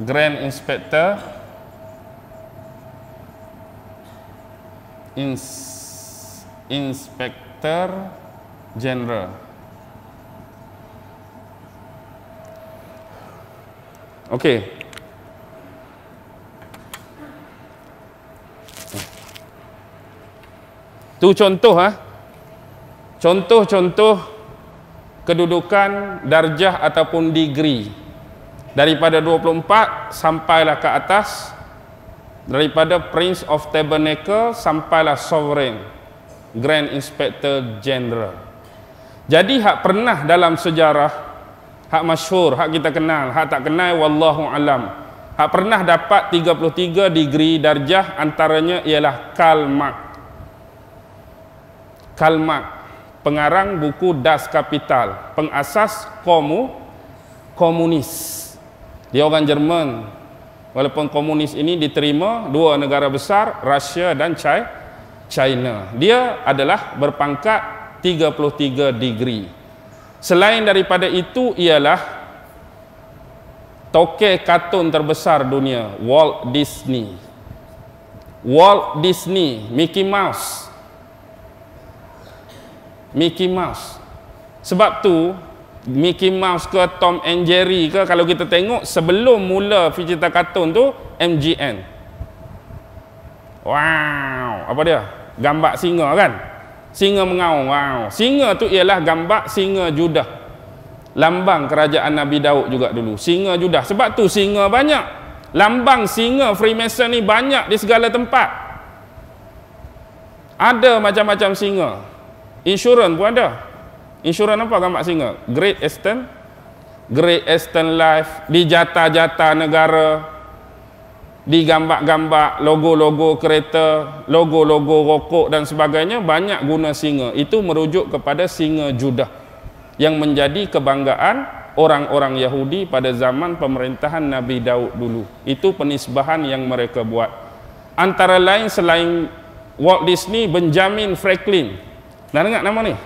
Grand Inspector. Inspector General. Okey. Tu contoh contoh-contoh kedudukan darjah ataupun degree Daripada 24 sampailah ke atas, daripada Prince of Tabernacle sampailah Sovereign, Grand Inspector General. Jadi hak pernah dalam sejarah, hak masyhur, hak kita kenal, hak tak kenal wallahu alam. Hak pernah dapat 33 degree darjah, antaranya ialah Karl Marx. Karl Marx, pengarang buku Das Kapital, pengasas komunis. Dia orang Jerman. Walaupun komunis ini diterima dua negara besar, Rusia dan China. Dia adalah berpangkat 33 degree. Selain daripada itu ialah tokoh kartun terbesar dunia, Walt Disney. Walt Disney, Mickey Mouse. Mickey Mouse. Sebab tu Mickey Mouse ke Tom and Jerry ke, kalau kita tengok sebelum mula cerita kartun tu MGN. Wow, apa dia? Gambar singa kan? Singa mengaung. Wow. Singa tu ialah gambar singa Judah. Lambang kerajaan Nabi Daud juga dulu. Singa Judah. Sebab tu singa banyak. Lambang singa Freemason ni banyak di segala tempat. Ada macam-macam singa. Insurans pun ada. Insurans apa gambar singa? Great Eastern Life, di jata-jata negara, di gambar-gambar logo-logo kereta, logo-logo rokok dan sebagainya, banyak guna singa. Itu merujuk kepada singa Judah yang menjadi kebanggaan orang-orang Yahudi pada zaman pemerintahan Nabi Daud dulu. Itu penisbahan yang mereka buat. Antara lain selain Walt Disney, Benjamin Franklin. Dah dengar nama ni?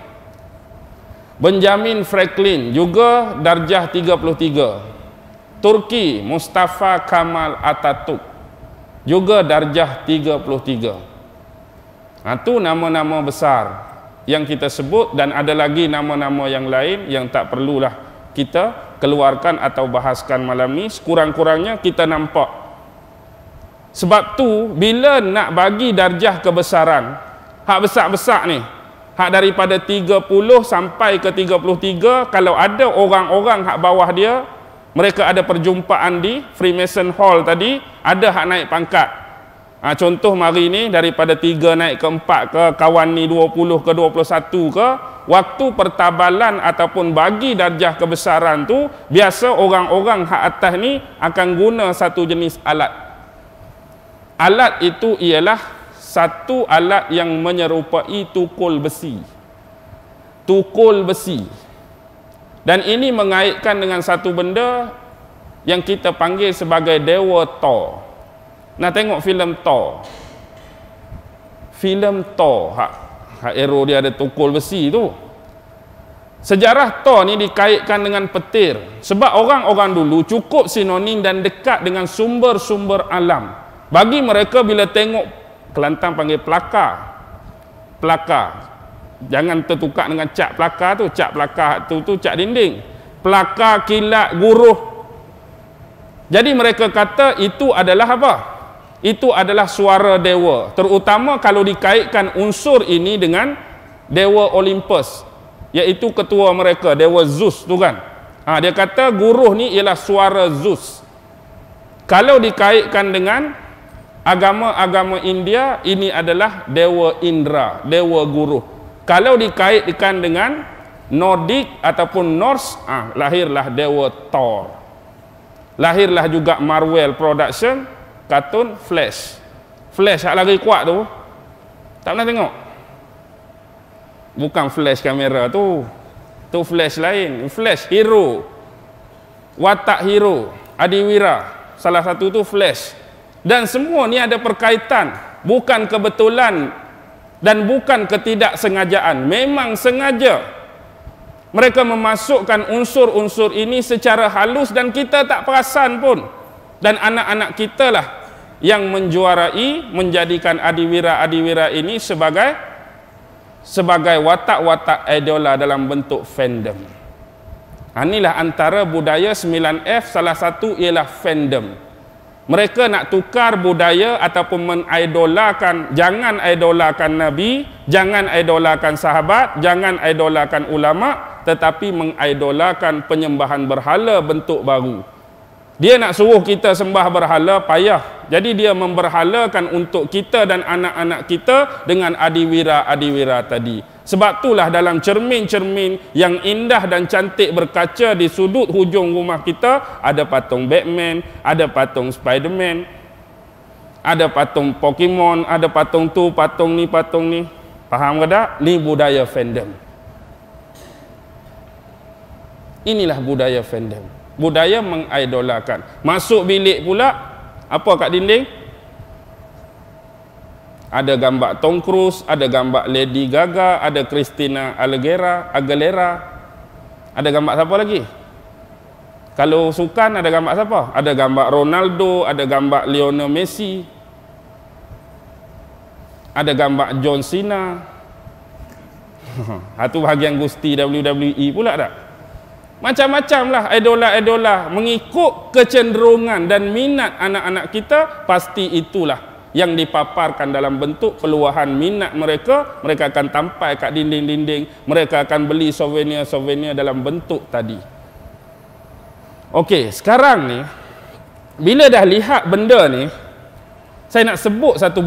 Benjamin Franklin juga darjah 33. Turki, Mustafa Kemal Atatürk juga darjah 33. Itu nama-nama besar yang kita sebut, dan ada lagi nama-nama yang lain yang tak perlulah kita keluarkan atau bahaskan malam ni. Sekurang-kurangnya kita nampak. Sebab tu bila nak bagi darjah kebesaran, hak besar-besar ni, hak daripada 30 sampai ke 33, kalau ada orang-orang hak bawah dia, mereka ada perjumpaan di Freemason Hall tadi, ada hak naik pangkat. Contoh mari ni daripada 3 naik ke 4 ke, kawan ni 20 ke 21 ke, waktu pertabalan ataupun bagi darjah kebesaran tu, biasa orang-orang hak atas ni akan guna satu jenis alat. Alat itu ialah satu alat yang menyerupai tukul besi. Tukul besi. Dan ini mengaitkan dengan satu benda yang kita panggil sebagai Dewa Thor. Nak tengok filem Thor. Filem Thor, hak hero dia ada tukul besi tu. Sejarah Thor ni dikaitkan dengan petir. Sebab orang-orang dulu cukup sinonim dan dekat dengan sumber-sumber alam. Bagi mereka bila tengok, Kelantan panggil pelakar. Pelakar. Jangan tertukar dengan cat pelakar tu. Cat pelakar tu cat dinding. Pelakar, kilat, guruh. Jadi mereka kata itu adalah apa? Itu adalah suara dewa. Terutama kalau dikaitkan unsur ini dengan dewa Olympus, iaitu ketua mereka, dewa Zeus tu kan. Dia kata guruh ni ialah suara Zeus. Kalau dikaitkan dengan agama-agama India, ini adalah dewa Indra, dewa guru. Kalau dikaitkan dengan Nordic ataupun Norse, lahirlah dewa Thor. Lahirlah juga Marvel Production, kartun Flash. Flash hak lagi kuat tu, tak pernah tengok? Bukan Flash kamera tu. Tu Flash lain. Flash hero, watak hero, Adiwira. Salah satu tu Flash. Dan semua ni ada perkaitan, bukan kebetulan dan bukan ketidaksengajaan. Memang sengaja mereka memasukkan unsur-unsur ini secara halus dan kita tak perasan pun. Dan anak-anak kita lah yang menjuarai, menjadikan Adiwira-Adiwira ini sebagai watak-watak idola dalam bentuk fandom. Inilah antara budaya 9F, salah satu ialah fandom. Mereka nak tukar budaya ataupun mengidolakan, jangan idolakan Nabi, jangan idolakan sahabat, jangan idolakan ulama, tetapi mengidolakan penyembahan berhala bentuk baru. Dia nak suruh kita sembah berhala, payah. Jadi dia memberhalakan untuk kita dan anak-anak kita dengan adiwira-adiwira tadi. Sebab itulah dalam cermin-cermin yang indah dan cantik berkaca di sudut hujung rumah kita, ada patung Batman, ada patung Spiderman, ada patung Pokemon, ada patung tu, patung ni, patung ni. Faham ke tak? Ni budaya fandom. Inilah budaya fandom. Budaya mengidolakan. Masuk bilik pula, apa kat dinding? Ada gambar Tom Cruise, ada gambar Lady Gaga, ada Christina Aguilera. Ada gambar siapa lagi? Kalau sukan ada gambar siapa? Ada gambar Ronaldo, ada gambar Lionel Messi, ada gambar John Cena. Itu bahagian Gusti WWE pula tak? Macam-macam lah idola-idola, mengikut kecenderungan dan minat anak-anak kita. Pasti itulah yang dipaparkan dalam bentuk peluahan minat mereka. Mereka akan tampai kat dinding-dinding, mereka akan beli souvenir-souvenir dalam bentuk tadi. Okey, sekarang ni bila dah lihat benda ni, saya nak sebut satu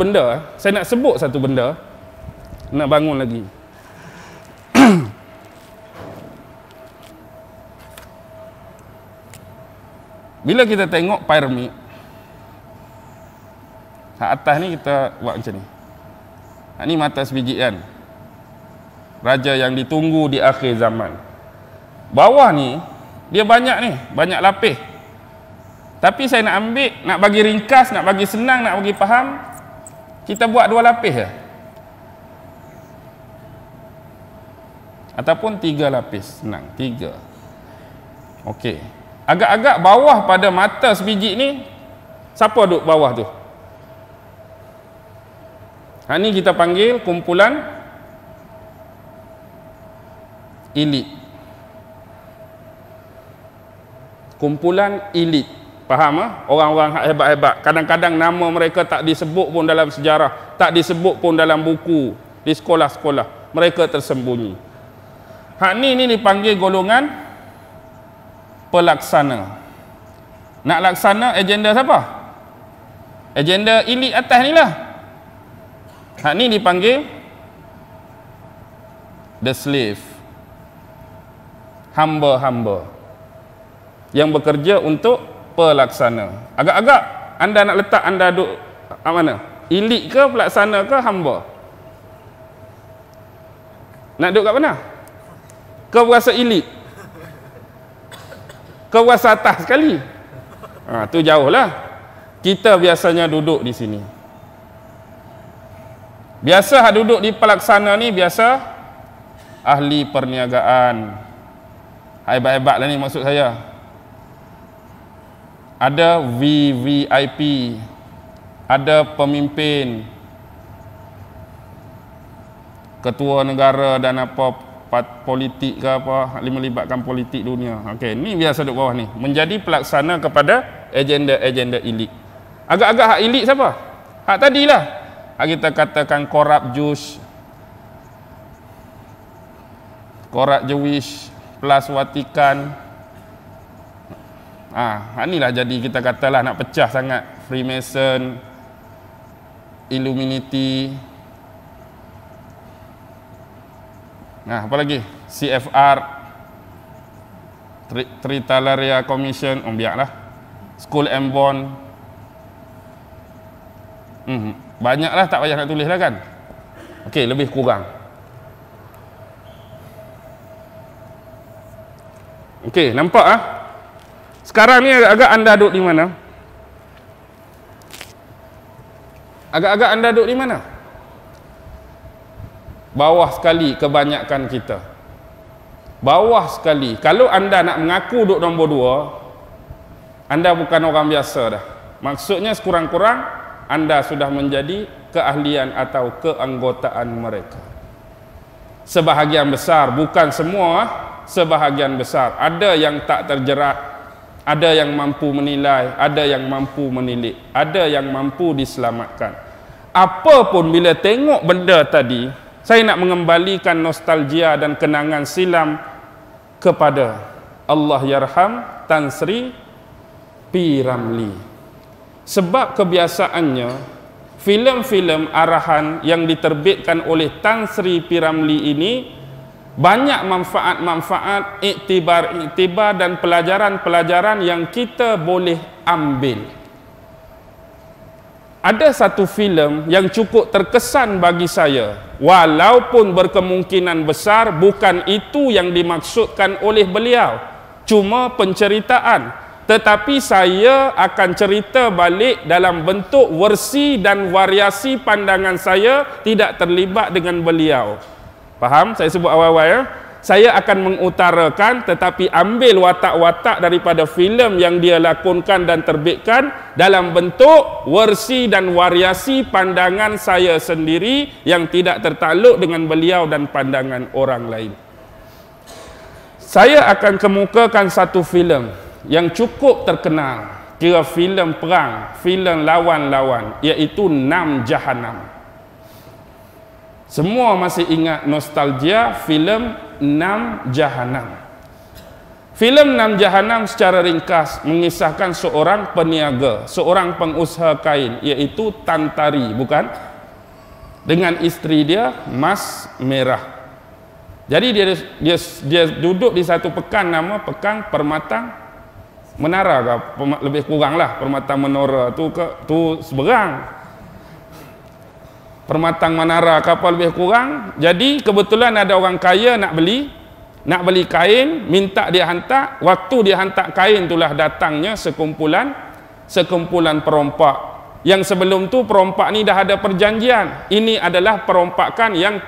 benda. Nak bangun lagi. Bila kita tengok piramid, kat atas ni kita buat macam ni. Ni mata sebiji kan, raja yang ditunggu di akhir zaman. Bawah ni dia banyak ni, banyak lapis. Tapi saya nak ambil, nak bagi ringkas, nak bagi senang, nak bagi faham, kita buat 2 lapis je. Ataupun 3 lapis, senang, 3. Okey. Agak-agak bawah pada mata sebiji ni, siapa duduk bawah tu? Ni kita panggil kumpulan elit. Kumpulan elit. Faham ah? Orang-orang hebat-hebat. Kadang-kadang nama mereka tak disebut pun dalam sejarah, tak disebut pun dalam buku di sekolah-sekolah. Mereka tersembunyi. Ni dipanggil golongan pelaksana. Nak laksana agenda siapa? Agenda elit atas ni lah. Ni dipanggil the slave. Hamba-hamba yang bekerja untuk pelaksana. Agak-agak anda nak letak anda duduk mana? Elit ke, pelaksana ke, hamba? Nak duduk kat mana? Kau berasa elit? Kau berasa atas sekali? Tu jauh lah. Kita biasanya duduk di sini. Biasa duduk di pelaksana ni, biasa ahli perniagaan. Hebat-hebat lah ni maksud saya. Ada VVIP, ada pemimpin, ketua negara dan apa politik ke apa, melibatkan politik dunia. Okey, ni biasa duduk bawah ni, menjadi pelaksana kepada agenda-agenda elit. Agak-agak hak elit siapa? Hak tadilah. Hak kita katakan korab Jews, korab Jewish plus Vatikan. Inilah jadi kita katalah nak pecah sangat. Freemason, Illuminati. Apa lagi? CFR, Tritalaria Commission, biarlah. Skull and Bond. Banyaklah, tak payah nak tulis lah kan. Okey, lebih kurang. Okey, nampak ah? Sekarang ni agak-agak anda duduk di mana? Agak-agak anda duduk di mana? Bawah sekali kebanyakan kita. Bawah sekali. Kalau anda nak mengaku duduk nombor 2, anda bukan orang biasa dah. Maksudnya sekurang-kurang anda sudah menjadi keahlian atau keanggotaan mereka. Sebahagian besar, bukan semua, sebahagian besar. Ada yang tak terjerat, ada yang mampu menilai, ada yang mampu menilik, ada yang mampu diselamatkan. Apapun bila tengok benda tadi, saya nak mengembalikan nostalgia dan kenangan silam kepada Allahyarham Tan Sri P. Ramlee. Sebab kebiasaannya filem-filem arahan yang diterbitkan oleh Tan Sri P. Ramlee ini banyak manfaat-manfaat, iktibar dan pelajaran-pelajaran yang kita boleh ambil. Ada satu filem yang cukup terkesan bagi saya, walaupun berkemungkinan besar bukan itu yang dimaksudkan oleh beliau, cuma penceritaan. Tetapi saya akan cerita balik dalam bentuk versi dan variasi pandangan saya, tidak terlibat dengan beliau. Faham? Saya sebut awal-awal ya. Saya akan mengutarakan tetapi ambil watak-watak daripada filem yang dia lakonkan dan terbitkan dalam bentuk versi dan variasi pandangan saya sendiri yang tidak tertakluk dengan beliau dan pandangan orang lain. Saya akan kemukakan satu filem yang cukup terkenal, kira filem perang, filem lawan-lawan, iaitu Nam Jahanam. Semua masih ingat nostalgia filem Nam Jahanam. Filem Nam Jahanam secara ringkas mengisahkan seorang peniaga, seorang pengusaha kain, iaitu Tan Tari, bukan? Dengan isteri dia, Mas Merah. Jadi dia duduk di satu pekan, nama pekan Permatang Menara ke? Lebih kurang lah, Permatang Menara tu seberang. Permatang Menara ke apa lebih kurang. Jadi kebetulan ada orang kaya nak beli kain, minta dia hantar. Waktu dia hantar kain itulah datangnya sekumpulan perompak. Yang sebelum tu perompak ni dah ada perjanjian. Ini adalah perompakan yang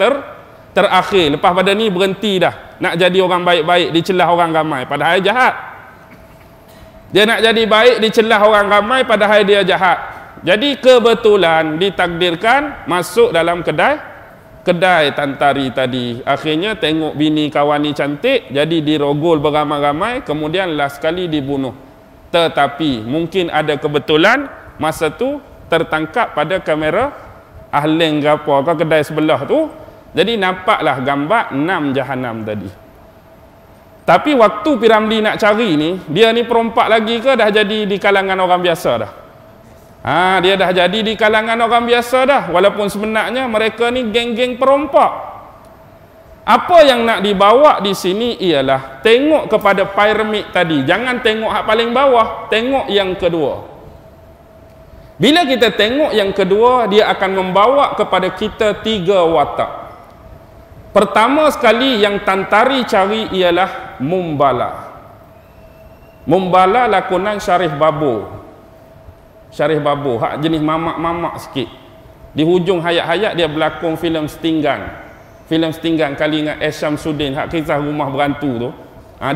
terakhir. Lepas pada ni berhenti dah. Nak jadi orang baik-baik, dicelah orang ramai, padahal jahat. Dia nak jadi baik, dicelah orang ramai, padahal dia jahat. Jadi kebetulan ditakdirkan masuk dalam kedai Tan Tari tadi. Akhirnya tengok bini kawan ni cantik, jadi dirogol beramai-ramai, kemudian last sekali dibunuh. Tetapi mungkin ada kebetulan masa tu tertangkap pada kamera Ahling ke apa ke kedai sebelah tu. Jadi nampaklah gambar Nam Jahanam tadi. Tapi waktu P. Ramlee nak cari ni, dia ni perompak lagi ke dah jadi di kalangan orang biasa dah? Dia dah jadi di kalangan orang biasa dah, walaupun sebenarnya mereka ni geng-geng perompak. Apa yang nak dibawa di sini ialah tengok kepada piramid tadi, jangan tengok hak paling bawah, tengok yang kedua. Bila kita tengok yang kedua, dia akan membawa kepada kita 3 watak. Pertama sekali yang Tan Tari cari ialah Mumbala. Mumbala lakonan Syarif Babur. Syarif Babur, hak jenis mamak-mamak sikit. Di hujung hayat-hayat dia berlakon filem Setinggan. Filem Setinggan kali ingat Syamsuddin, hak kisah rumah berantu tu.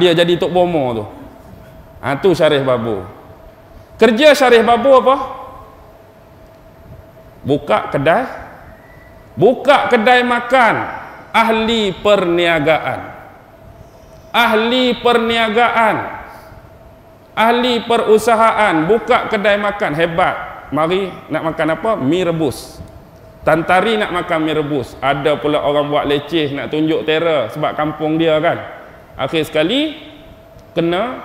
Dia jadi Tok Bomo tu. Tu Syarif Babur. Kerja Syarif Babur apa? Buka kedai makan. Ahli perniagaan, ahli perusahaan, buka kedai makan, hebat. Mari nak makan apa? Mi rebus. Tan Tari nak makan mi rebus. Ada pula orang buat leceh nak tunjuk terror sebab kampung dia kan. Akhir sekali kena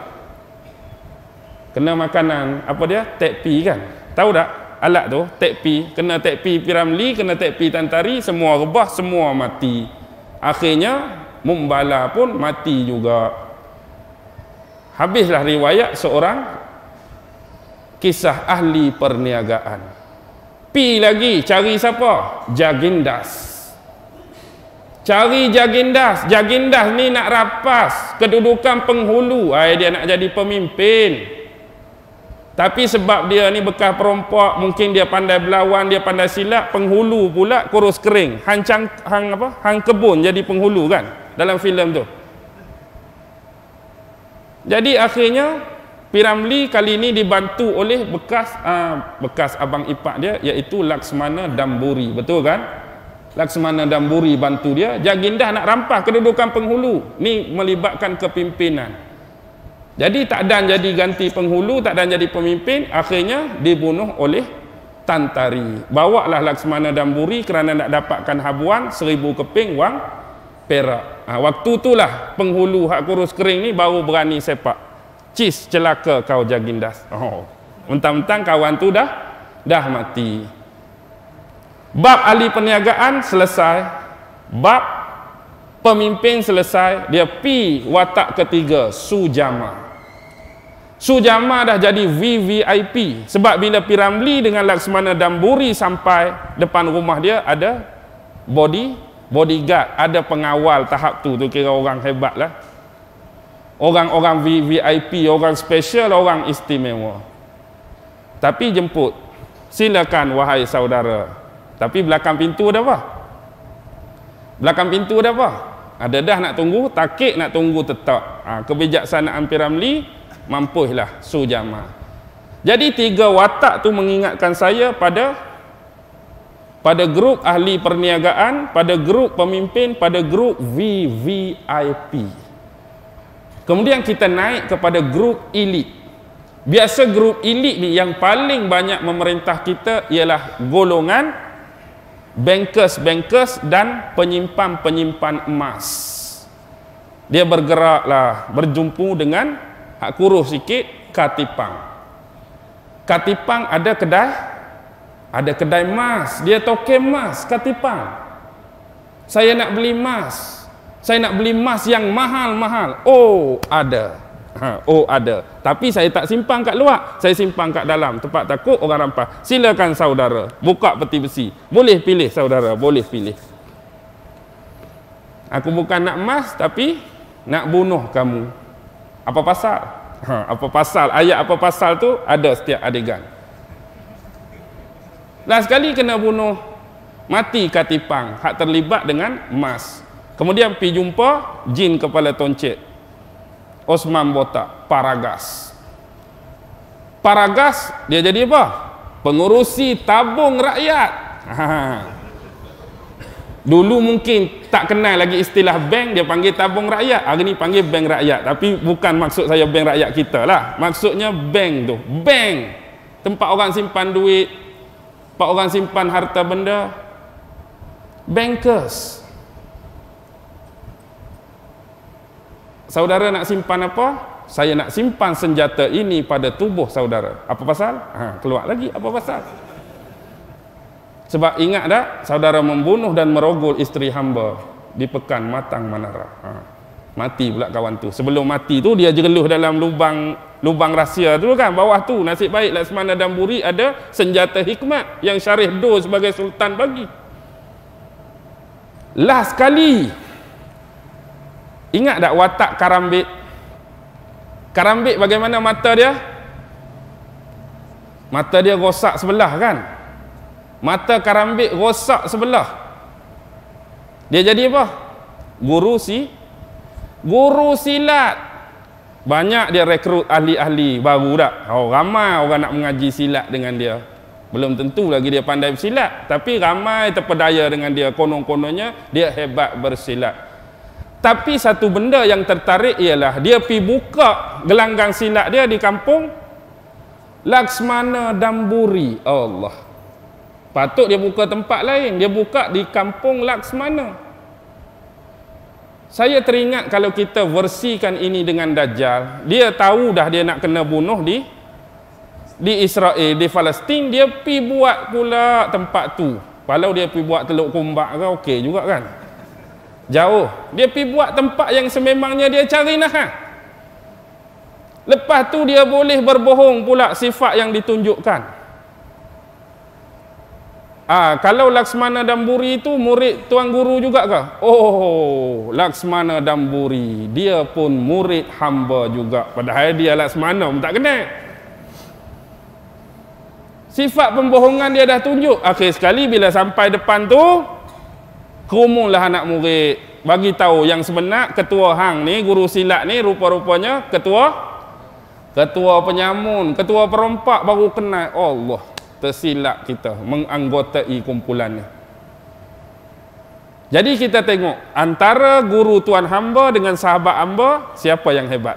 makanan apa dia? Tekpi kan. Tahu tak alat tu? Tekpi. Kena tekpi P. Ramlee, kena tekpi Tan Tari, semua rebah, semua mati. Akhirnya Mumbala pun mati juga. Habislah riwayat seorang kisah ahli perniagaan. Pi lagi cari siapa? Jagindas. Cari Jagindas. Jagindas ni nak rapas kedudukan penghulu. Dia nak jadi pemimpin. Tapi sebab dia ni bekas perompak, mungkin dia pandai berlawan, dia pandai silat, penghulu pula kurus kering. Hang kebun jadi penghulu kan dalam filem tu. Jadi akhirnya P. Ramlee kali ini dibantu oleh bekas abang ipar dia, iaitu Laksmana Damburi. Betul kan? Laksmana Damburi bantu dia. Jagindas nak rampas kedudukan penghulu. Ni melibatkan kepimpinan. Jadi tak dan jadi ganti penghulu, tak dan jadi pemimpin, akhirnya dibunuh oleh Tan Tari. Bawalah Laksmana Damburi kerana nak dapatkan habuan 1000 keping wang perak. Waktu itulah penghulu hak kurus kering ni baru berani sepak. cis celaka kau Jagindas. Oh, mentang-mentang kawan tu dah mati. Bab ahli perniagaan selesai, bab pemimpin selesai, dia pi watak ketiga, sujama. Sujama dah jadi VVIP sebab bila Piramli dengan Laksmana Damburi sampai depan rumah dia ada bodyguard, ada pengawal tahap tu kira orang hebat lah. Orang-orang VVIP, orang special, orang istimewa. Tapi jemput, silakan wahai saudara. Tapi belakang pintu ada apa? Belakang pintu ada apa? Ada dah nak tunggu, takik nak tunggu tetap. Kebijaksanaan Piramli mampuhlah sujama. Jadi tiga watak tu mengingatkan saya pada grup ahli perniagaan, pada grup pemimpin, pada grup VVIP. Kemudian kita naik kepada grup elit. Biasa grup elit ni yang paling banyak memerintah kita ialah golongan bankers dan penyimpan emas. Dia bergeraklah, berjumpa dengan hak kurus sikit, Katipang. Katipang ada kedai emas, dia token emas, Katipang. Saya nak beli emas. Saya nak beli emas yang mahal-mahal. Oh, ada. Oh, ada. Tapi saya tak simpan kat luar, saya simpan kat dalam, tempat takut orang rampas. Silakan saudara, buka peti besi. Boleh pilih saudara, boleh pilih. Aku bukan nak emas, tapi nak bunuh kamu. Apa pasal? Apa pasal? Ayat apa pasal tu ada setiap adegan. Last sekali kena bunuh, mati Katipang, hak terlibat dengan emas. Kemudian pergi jumpa jin kepala toncet, Osman Botak, Paragas. Paragas dia jadi apa? Pengurusi tabung rakyat. Dulu mungkin tak kenal lagi istilah bank, dia panggil tabung rakyat. Hari ni panggil bank rakyat. Tapi bukan maksud saya bank rakyat kita lah. Maksudnya bank tu. Bank. Tempat orang simpan duit. Tempat orang simpan harta benda. Bankers. Saudara nak simpan apa? Saya nak simpan senjata ini pada tubuh saudara. Apa pasal? Keluar lagi. Apa pasal? Sebab ingat tak, saudara membunuh dan merogol isteri hamba di Pekan Matang Manara. Mati pula kawan tu. Sebelum mati tu dia jereluh dalam lubang rahsia tu kan, bawah tu. Nasib baik Laksmana Damburi ada senjata hikmat yang Syarif Do sebagai sultan bagi. Last kali, ingat tak watak Karambit? Karambit bagaimana mata dia? Mata dia rosak sebelah kan? Mata Karambit rosak sebelah. Dia jadi apa? Guru silat. Banyak dia rekrut ahli-ahli baru tak? Ramai orang nak mengaji silat dengan dia. Belum tentu lagi dia pandai bersilat, tapi ramai terpedaya dengan dia. Konon-kononnya dia hebat bersilat. Tapi satu benda yang tertarik ialah dia pergi buka gelanggang silat dia di kampung Laksmana Damburi. Allah. Patut dia buka tempat lain, dia buka di kampung Laksmana. Saya teringat kalau kita versikan ini dengan Dajjal, dia tahu dah dia nak kena bunuh di Israel, di Palestin, dia pi buat pula tempat tu. Kalau dia pi buat Teluk Kumbak ke okey juga kan? Jauh. Dia pi buat tempat yang sememangnya dia cari nah. Lepas tu dia boleh berbohong pula sifat yang ditunjukkan. Kalau Laksmana Damburi itu murid tuan guru juga ke? Oh, Laksmana Damburi, dia pun murid hamba juga. Padahal dia Laksmana pun tak kenal. Sifat pembohongan dia dah tunjuk. Akhir sekali bila sampai depan tu, kerumunlah anak murid. Bagi tahu yang sebenar ketua hang ni, guru silat ni rupa-rupanya ketua penyamun, ketua perompak baru kenal. Allah. Tersilap kita menganggotai kumpulan ni. Jadi kita tengok antara guru tuan hamba dengan sahabat hamba, siapa yang hebat?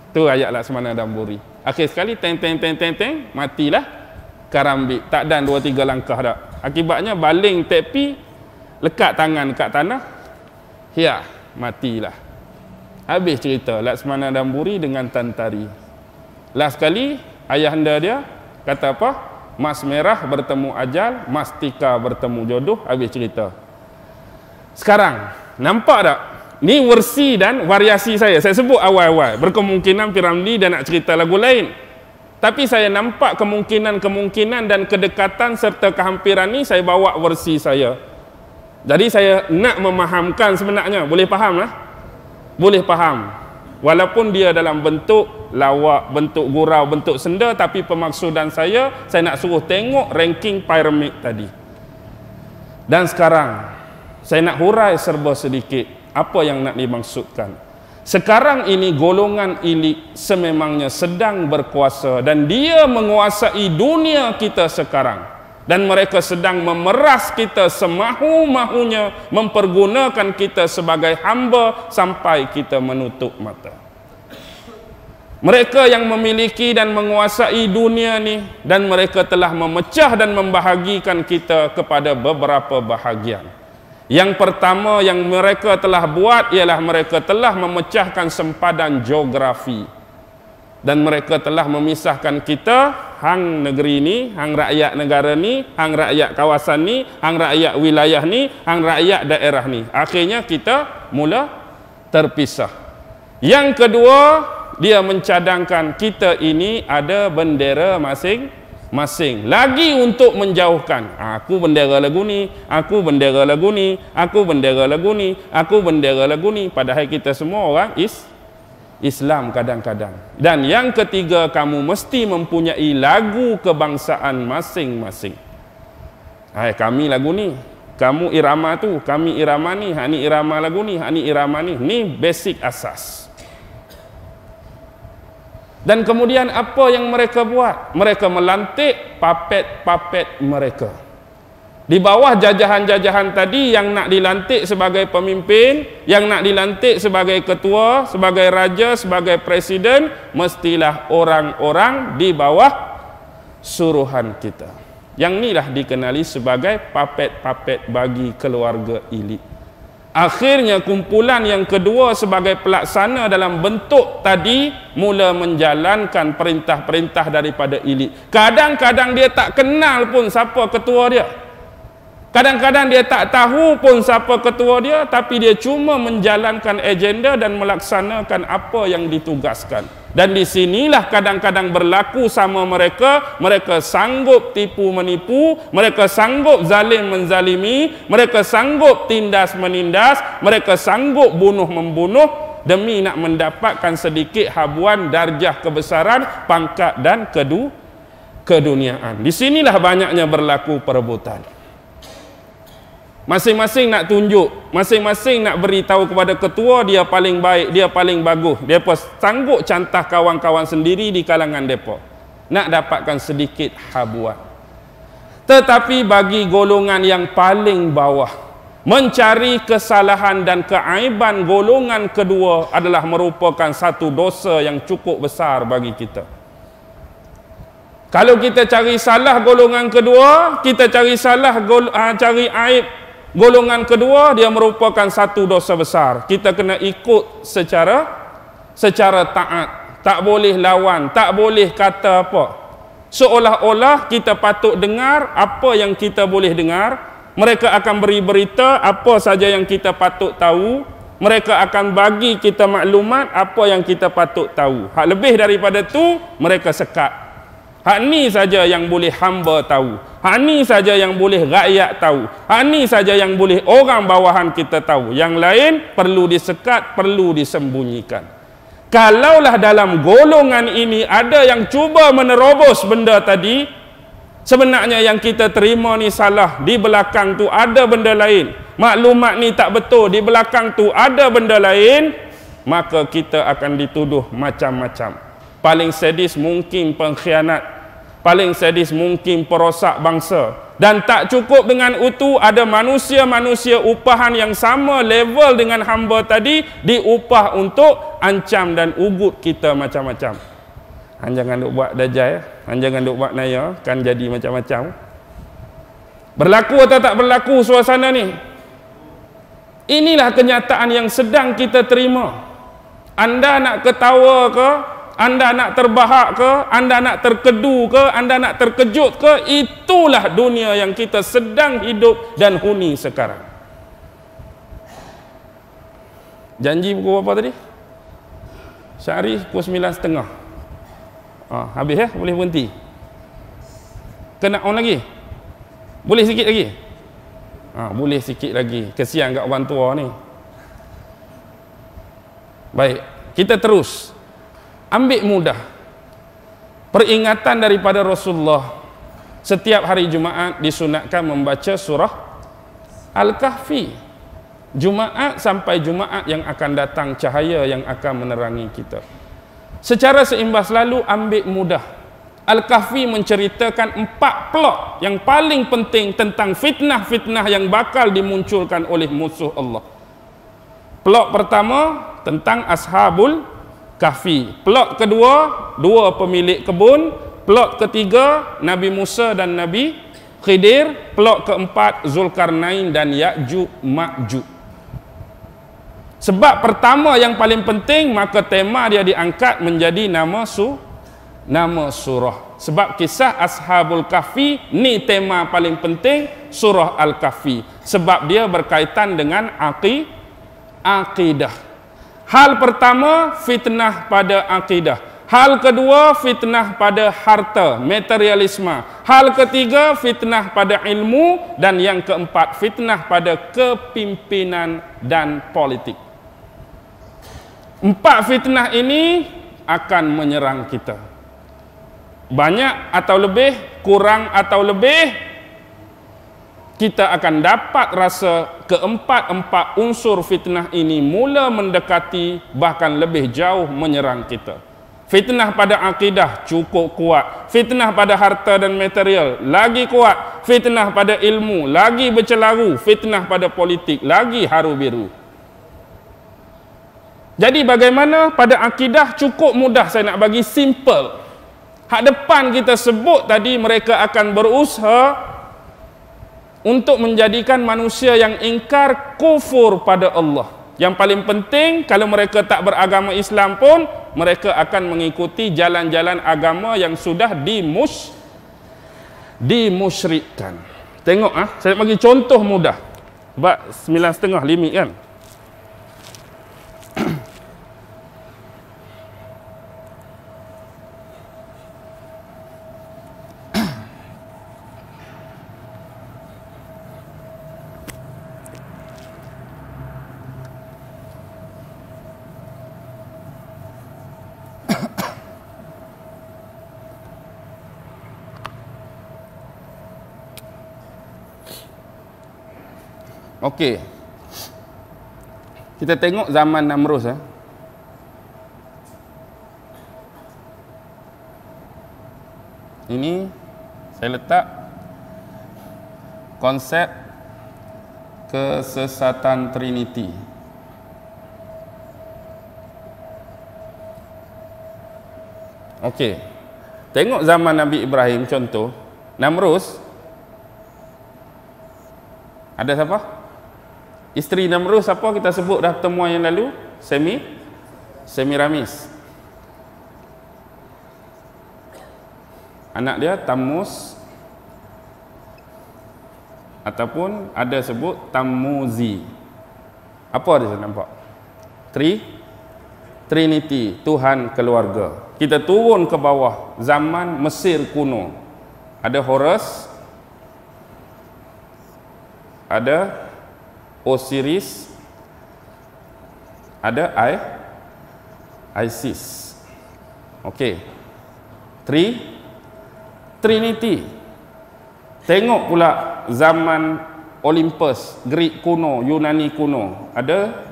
Tu ayat Laksmana Damburi. Akhir sekali teng matilah Karambit. Tak dan 2-3 langkah dah. Akibatnya baling tepi, lekat tangan kat tanah, matilah. Habis cerita Laksmana dan Buri dengan Tantari. Last sekali ayahanda dia kata apa? Mas merah bertemu ajal, mas tika bertemu jodoh. Habis cerita. Sekarang nampak tak? Ni versi dan variasi saya. Saya sebut awal-awal. Berkemungkinan P.Ramlee dia nak cerita lagu lain. Tapi saya nampak kemungkinan dan kedekatan serta kehampiran ni saya bawa versi saya. Jadi saya nak memahamkan sebenarnya. Boleh faham lah? Boleh faham. Walaupun dia dalam bentuk lawak, bentuk gurau, bentuk senda, tapi pemaksudan saya nak suruh tengok ranking piramid tadi. Dan sekarang saya nak hurai serba sedikit apa yang nak dimaksudkan. Sekarang ini golongan elit sememangnya sedang berkuasa dan dia menguasai dunia kita sekarang. Dan mereka sedang memeras kita semahu-mahunya, mempergunakan kita sebagai hamba sampai kita menutup mata. Mereka yang memiliki dan menguasai dunia ni, dan mereka telah memecah dan membahagikan kita kepada beberapa bahagian. Yang pertama yang mereka telah buat ialah mereka telah memecahkan sempadan geografi. Dan mereka telah memisahkan kita, hang negeri ni, hang rakyat negara ni, hang rakyat kawasan ni, hang rakyat wilayah ni, hang rakyat daerah ni. Akhirnya kita mula terpisah. Yang kedua, dia mencadangkan kita ini ada bendera masing-masing. Lagi untuk menjauhkan. Aku bendera lagu ni, aku bendera lagu ni, aku bendera lagu ni, aku bendera lagu ni. Padahal kita semua orang Islam kadang-kadang. Dan yang ketiga, kamu mesti mempunyai lagu kebangsaan masing-masing. Kami lagu ni, kamu irama tu, kami irama ni, hak ni irama lagu ni, hak ni irama ni. Ni basic asas. Dan kemudian apa yang mereka buat? Mereka melantik papet-papet mereka. Di bawah jajahan-jajahan tadi yang nak dilantik sebagai pemimpin, yang nak dilantik sebagai ketua, sebagai raja, sebagai presiden, mestilah orang-orang di bawah suruhan kita. Yang inilah dikenali sebagai papet-papet bagi keluarga elit. Akhirnya kumpulan yang kedua sebagai pelaksana dalam bentuk tadi mula menjalankan perintah-perintah daripada elit. Kadang-kadang dia tak kenal pun siapa ketua dia. Kadang-kadang dia tak tahu pun siapa ketua dia, tapi dia cuma menjalankan agenda dan melaksanakan apa yang ditugaskan. Dan di sinilah kadang-kadang berlaku sama mereka, mereka sanggup tipu menipu, mereka sanggup zalim menzalimi, mereka sanggup tindas menindas, mereka sanggup bunuh membunuh demi nak mendapatkan sedikit habuan darjah kebesaran, pangkat dan keduniaan. Di sinilah banyaknya berlaku perebutan. Masing-masing nak tunjuk, masing-masing nak beritahu kepada ketua dia paling baik, dia paling bagus. Depa sanggup cantah kawan-kawan sendiri di kalangan depa nak dapatkan sedikit habuan. Tetapi bagi golongan yang paling bawah, mencari kesalahan dan keaiban golongan kedua adalah merupakan satu dosa yang cukup besar bagi kita. Kalau kita cari salah golongan kedua, kita cari salah cari aib golongan kedua, dia merupakan satu dosa besar. Kita kena ikut secara taat. Tak boleh lawan, tak boleh kata apa. Seolah-olah kita patut dengar apa yang kita boleh dengar. Mereka akan beri berita apa saja yang kita patut tahu. Mereka akan bagi kita maklumat apa yang kita patut tahu. Hak lebih daripada tu, mereka sekat. Hak ni saja yang boleh hamba tahu. Hak ni saja yang boleh rakyat tahu. Hak ni saja yang boleh orang bawahan kita tahu. Yang lain perlu disekat, perlu disembunyikan. Kalaulah dalam golongan ini ada yang cuba menerobos benda tadi, sebenarnya yang kita terima ni salah, di belakang tu ada benda lain. Maklumat ni tak betul, di belakang tu ada benda lain, maka kita akan dituduh macam-macam. Paling sadis mungkin pengkhianat, paling sadis mungkin perosak bangsa. Dan tak cukup dengan itu, ada manusia-manusia upahan yang sama level dengan hamba tadi diupah untuk ancam dan ugut kita macam-macam. Hang jangan duk buat dajal, hang jangan duk buat naya, kan jadi macam-macam. Berlaku atau tak berlaku suasana ni? Inilah kenyataan yang sedang kita terima. Anda nak ketawa ke, anda nak terbahak ke, anda nak terkedu ke, anda nak terkejut ke, itulah dunia yang kita sedang hidup dan huni sekarang. Janji pukul berapa tadi? Syahri pukul 9.30. Habis ya? Boleh berhenti? Kena on lagi? Boleh sikit lagi? Boleh sikit lagi. Kesian kat orang tua ni. Baik, kita terus. Ambil mudah. Peringatan daripada Rasulullah. Setiap hari Jumaat disunatkan membaca surah Al-Kahfi. Jumaat sampai Jumaat yang akan datang, cahaya yang akan menerangi kita. Secara seimbas lalu, ambil mudah. Al-Kahfi menceritakan 4 plot yang paling penting tentang fitnah-fitnah yang bakal dimunculkan oleh musuh Allah. Plot pertama tentang Ashabul Kahfi. Plot kedua, 2 pemilik kebun. Plot ketiga, Nabi Musa dan Nabi Khidir. Plot keempat, Zulkarnain dan Ya'juj Ma'juj. Sebab pertama yang paling penting, maka tema dia diangkat menjadi nama surah. Sebab kisah Ashabul Kahfi ni tema paling penting surah Al-Kahfi. Sebab dia berkaitan dengan akidah. Hal pertama, fitnah pada akidah. Hal kedua, fitnah pada harta, materialisme. Hal ketiga, fitnah pada ilmu. Dan yang keempat, fitnah pada kepimpinan dan politik. 4 fitnah ini akan menyerang kita. Banyak atau lebih, kurang atau lebih, kita akan dapat rasa keempat-empat unsur fitnah ini mula mendekati, bahkan lebih jauh menyerang kita. Fitnah pada akidah cukup kuat. Fitnah pada harta dan material lagi kuat. Fitnah pada ilmu lagi bercelaru. Fitnah pada politik lagi haru biru. Jadi bagaimana pada akidah? Cukup mudah, saya nak bagi simple. Hak depan kita sebut tadi, mereka akan berusaha untuk menjadikan manusia yang ingkar kufur pada Allah. Yang paling penting, kalau mereka tak beragama Islam pun, mereka akan mengikuti jalan-jalan agama yang sudah dimusyrikkan. Tengok saya bagi contoh mudah. Sebab 9.30 limit kan. Okey. Kita tengok zaman Namrus. Ini saya letak konsep kesesatan Trinity. Okey. Tengok zaman Nabi Ibrahim contoh. Namrus. Ada siapa? Isteri Namrus apa kita sebut dah pertemuan yang lalu? Semiramis. Anak dia Tammuz, ataupun ada sebut Tammuzi. Apa dia nampak? Trinity, Tuhan keluarga. Kita turun ke bawah zaman Mesir kuno. Ada Horus, ada Osiris, ada Isis. Okey. Trinity. Tengok pula zaman Olympus, Greek kuno, Yunani kuno. Ada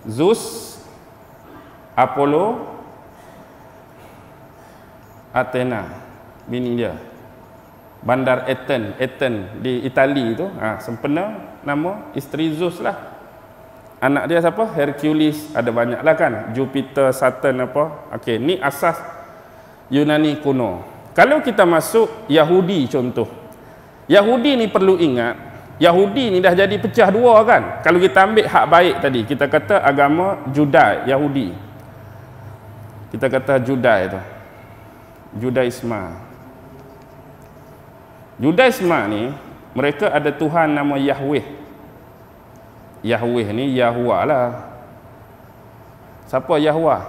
Zeus, Apollo, Athena, bini dia. Bandar Athens di Itali itu, sempena nama isteri Zeus lah. Anak dia siapa? Hercules, ada banyak lah kan. Jupiter, Saturn apa. Okey, ni asas Yunani kuno. Kalau kita masuk Yahudi contoh. Yahudi ni perlu ingat, Yahudi ni dah jadi pecah dua kan. Kalau kita ambil hak baik tadi, kita kata agama Judai, Yahudi. Kita kata Judai tu. Judaisme. Judaisme ni, mereka ada Tuhan nama Yahweh. Yahweh ni Yahuwah lah. Siapa Yahuwah?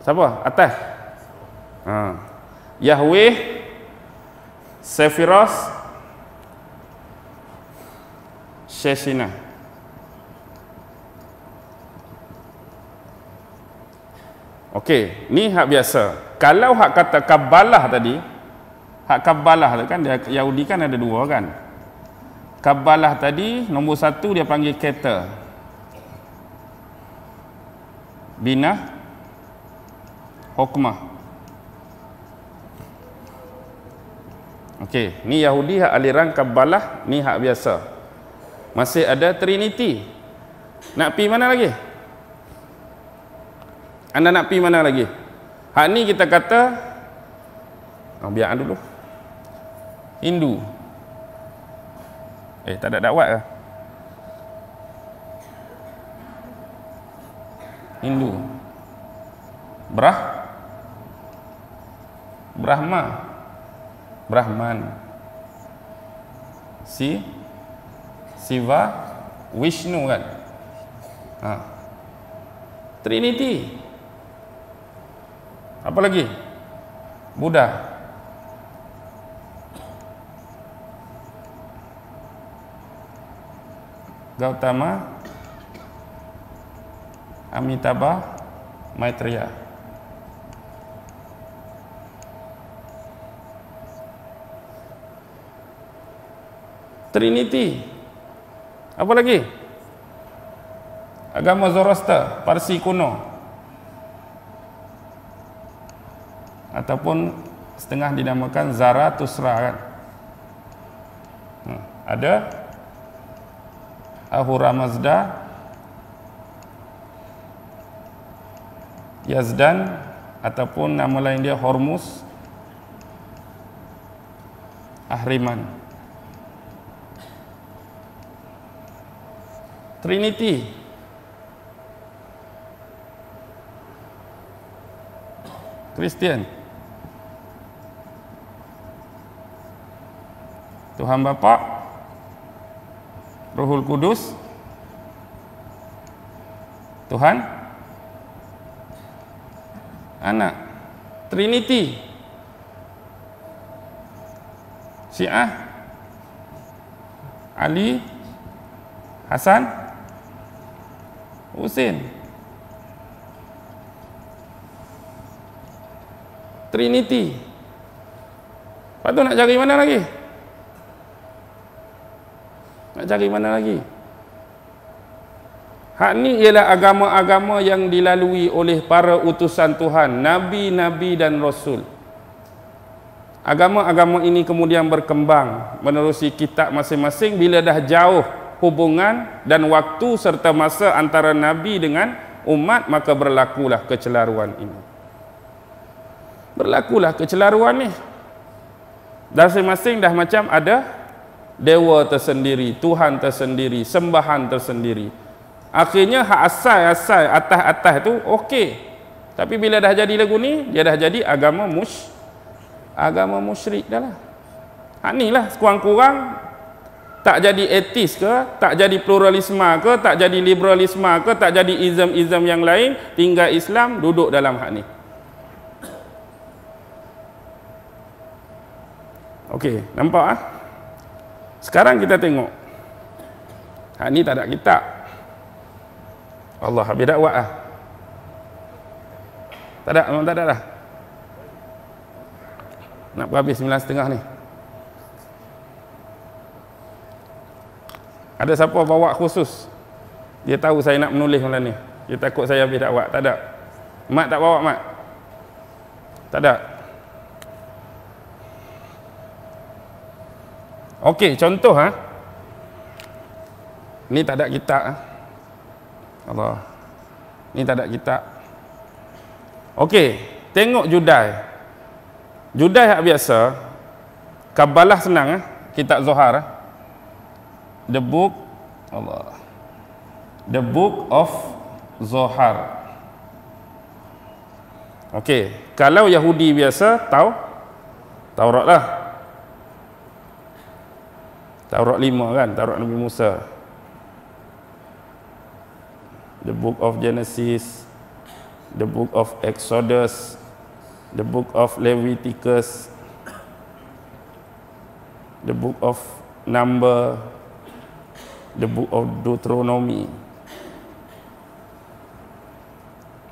Siapa? Atas. Yahweh, Sephiros, Sheshina. Okey, ni hak biasa. Kalau hak kata Kabbalah tadi, hak Kabbalah tu kan, Yahudi kan ada dua kan. Kabbalah tadi, nombor satu dia panggil Keter. Binah, Hokmah. Okey, ni Yahudi hak aliran Kabbalah, ni hak biasa. Masih ada Trinity. Nak pi mana lagi? Anda nak pi mana lagi? Hak ni kita kata biar dulu. Hindu. Tak ada dakwat ke? Hindu. Brahma. Brahman. Siva, Vishnu kan? Trinity. Apa lagi? Buddha. Gautama, Amitabha, Maitreya. Trinity. Apa lagi? Agama Zoroaster, Parsi kuno. Ataupun setengah dinamakan Zarathustra kan. Ada Ahura Mazda, Yazdan, ataupun nama lain dia Hormuz, Ahriman. Trinity. Kristian. Tuhan Bapa, Rohul Kudus, Tuhan Anak. Trinity. Syiah, Ali, Hasan, Husin. Trinity. Lepas tu nak cari mana lagi? Nak cari mana lagi? Hak ni ialah agama-agama yang dilalui oleh para utusan Tuhan, Nabi-Nabi dan Rasul. Agama-agama ini kemudian berkembang menerusi kitab masing-masing. Bila dah jauh hubungan dan waktu serta masa antara Nabi dengan umat, maka berlakulah kecelaruan ini. Berlakulah kecelaruan ni. Masing-masing dah macam ada dewa tersendiri, Tuhan tersendiri, sembahan tersendiri. Akhirnya hak asal atas-atas tu okey. Tapi bila dah jadi lagu ni, dia dah jadi agama musyrik dah lah. Hak ni lah sekurang-kurang tak jadi etis ke, tak jadi pluralisme ke, tak jadi liberalisme ke, tak jadi ism-ism yang lain, tinggal Islam duduk dalam hak ni. Okey, nampak ah? Sekarang kita tengok. Hak ni tak ada kitab. Allah, habis dakwah ah. Tak ada, memang tak ada dah. Nak berhabis 9.30 ni. Ada siapa bawa khusus? Dia tahu saya nak menulis malam ni. Dia takut saya habis dakwah. Tak ada. Mak tak bawa, mak? Tak ada. Okey, contoh ha. Ni tak ada kitab ha. Allah. Ni tak ada kitab. Okey, tengok Judai. Judai hak biasa. Kabbalah senang ha. kitab Zohar. The book of Zohar. Okey, kalau Yahudi biasa tahu Taurat lah. Taurat 5 kan, Taurat Nabi Musa. The book of Genesis, the book of Exodus, the book of Leviticus, the book of Number, the book of Deuteronomy.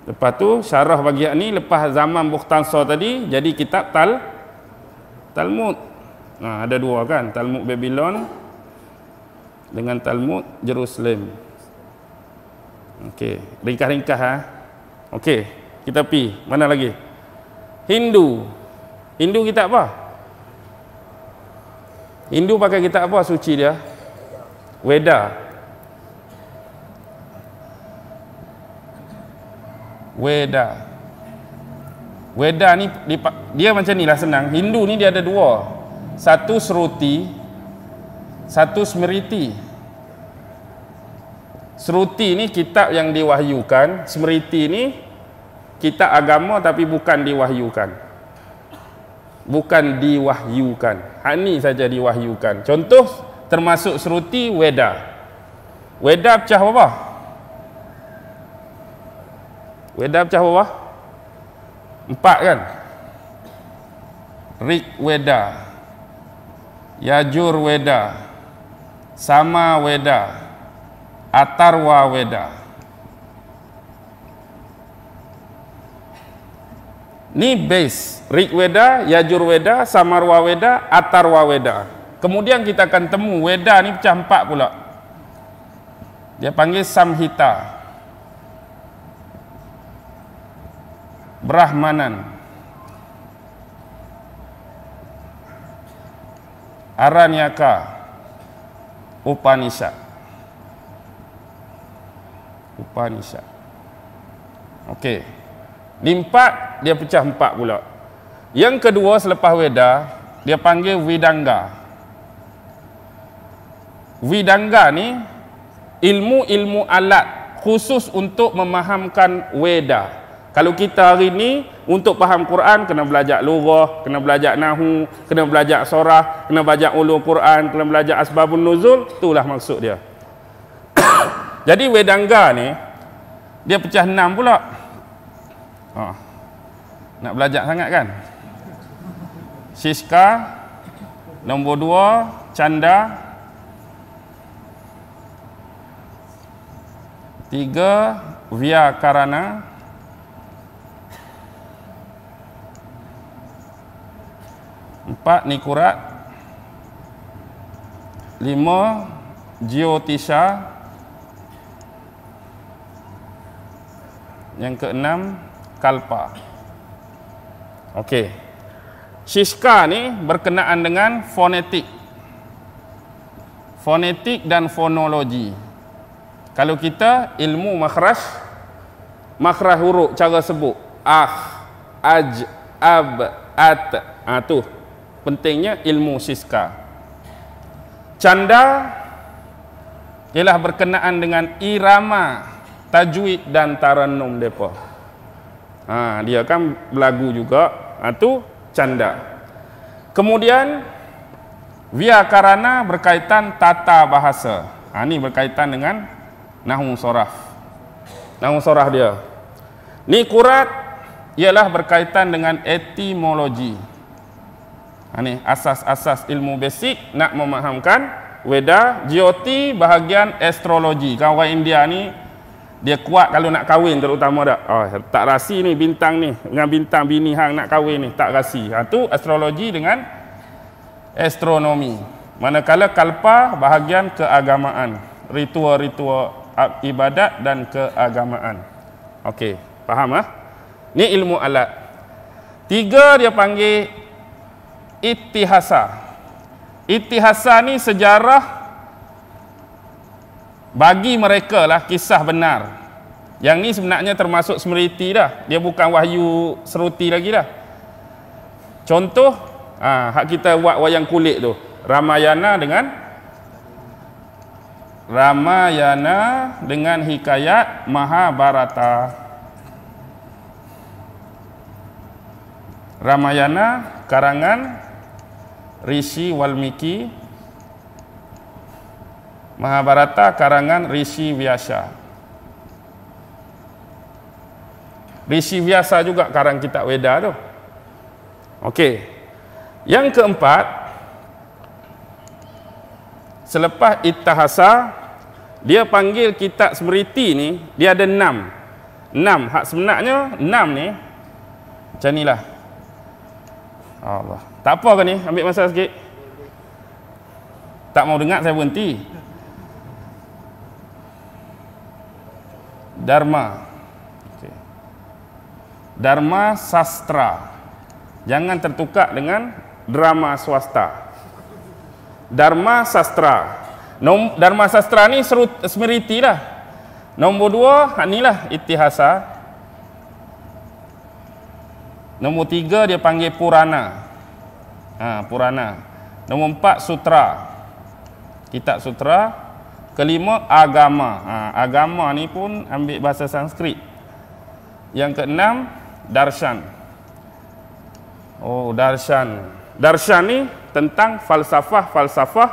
Lepas tu syarah bahagian ni lepas zaman Bukhtansa tadi jadi kitab Talmud. Nah, ada dua kan, Talmud Babylon dengan Talmud Jerusalem. Okey, ringkas-ringkas ha. Okey, kita pi. Mana lagi? Hindu kitab apa? Hindu pakai kitab apa suci dia? Weda ni dia macam ni lah, senang. Hindu ni dia ada dua. Satu Shruti, satu Smriti. Shruti ni kitab yang diwahyukan, Smriti ni kitab agama tapi bukan diwahyukan. Hak ni saja diwahyukan. Contoh termasuk Shruti Weda. Weda pecah apa? Weda pecah apa? 4 kan? Rig Weda, Yajur Weda, Sama Weda, Atharva Weda. Ni base. Rig Weda, Yajur Weda, Samarwa Weda, Atharva Weda. Kemudian kita akan temu Weda ni pecah 4 pula. Dia panggil Samhita, Brahmanan, Aranyaka, Upanishad. Okey. Di 4 dia pecah 4 pula. Yang kedua selepas Weda dia panggil Vidanga. Vidanga ni ilmu-ilmu alat khusus untuk memahamkan Weda. Kalau kita hari ni untuk faham Quran kena belajar lughah, kena belajar nahwu, kena belajar surah, kena belajar ulum Quran, kena belajar asbabun nuzul, itulah maksud dia. Jadi Vedanga ni dia pecah 6 pula. Nak belajar sangat kan? Shiska, nombor 2 Canda, 3 Vyakarana, 4 Nikurat, 5 Jyotisha, yang ke-6 Kalpa. Okey. Shiska ni berkenaan dengan fonetik. Fonetik dan fonologi. Kalau kita ilmu makhraj huruf, cara sebut aj, ab, at, tu pentingnya ilmu Shiska. Canda ialah berkenaan dengan irama, tajwid dan tarannum depa. Dia kan belagu juga. Tu canda. Kemudian Vyakarana berkaitan tata bahasa. Ni berkaitan dengan nahwu soraf. Nahwu soraf dia. Nikurat ialah berkaitan dengan etimologi. Ni asas-asas ilmu basic nak memahamkan Weda. Jyoti bahagian astrologi. Kawan India ni dia kuat kalau nak kahwin terutama dak. Tak rasi ni bintang ni dengan bintang bini hang nak kahwin ni tak rasi. Tu astrologi dengan astronomi. Manakala kalpa bahagian keagamaan, ritual-ritual ibadat dan keagamaan. Okey, faham ah? Ni ilmu alat. 3 dia panggil ittihasa. Ittihasa ni sejarah bagi mereka lah, kisah benar. Yang ni sebenarnya termasuk Smriti dah. Dia bukan wahyu Shruti lagi dah. Contoh hak kita buat wayang kulit tu, Ramayana dengan hikayat Mahabharata. Ramayana karangan Rishi Walmiki, Mahabharata karangan Rishi Vyasa. Rishi Vyasa juga karang kitab Weda tu. Okey. Yang keempat, selepas Ittihasa, dia panggil kitab Smriti ni, dia ada 6. 6, hak sebenarnya 6 ni macam nilah. Allah. Tak apa ke ni? Ambil masa sikit. Tak mau dengar saya berhenti. Dharma. Okay. Dharma sastra. Jangan tertukar dengan drama swasta. Dharma sastra. Dharma sastra ni Smriti lah. Nombor 2, inilah Ittihasa. Nombor 3 dia panggil Purana. Purana. Nombor 4 Sutra. Kitab Sutra. Kelima Agama. Agama ni pun ambil bahasa Sanskrit. Yang keenam Darshan. Oh, Darshan. Darshan ni tentang falsafah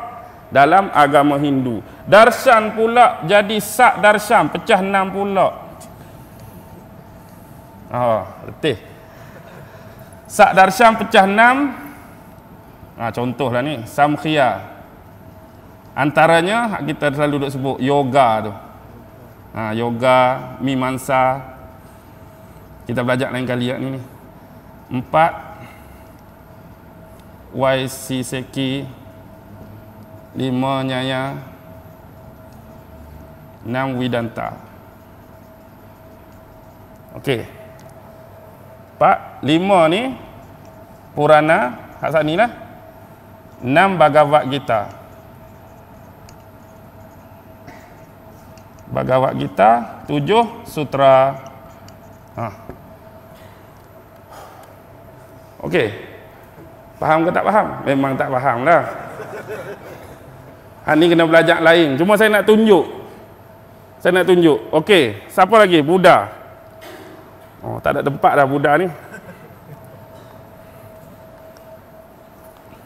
dalam agama Hindu. Darshan pula jadi Sak Darshan, pecah 6 pula. Letih. Sak Darshan pecah 6. Contohlah ni, Samkhya. Antaranya kita selalu duk sebut yoga tu. Yoga, Mimamsa. Kita belajar lain kali ni. 4 Vaisesiki. 5 Nyaya. 6 Vedanta. Okey. 4, 5 ni Purana, hak saat ni lah. 6 Bhagavad Gita. Bhagavad Gita. 7 Sutra. Okey. Faham ke tak faham? Memang tak faham lah. Ni kena belajar lain. Cuma saya nak tunjuk. Okey. Siapa lagi? Buddha. Tak ada tempat dah Buddha ni.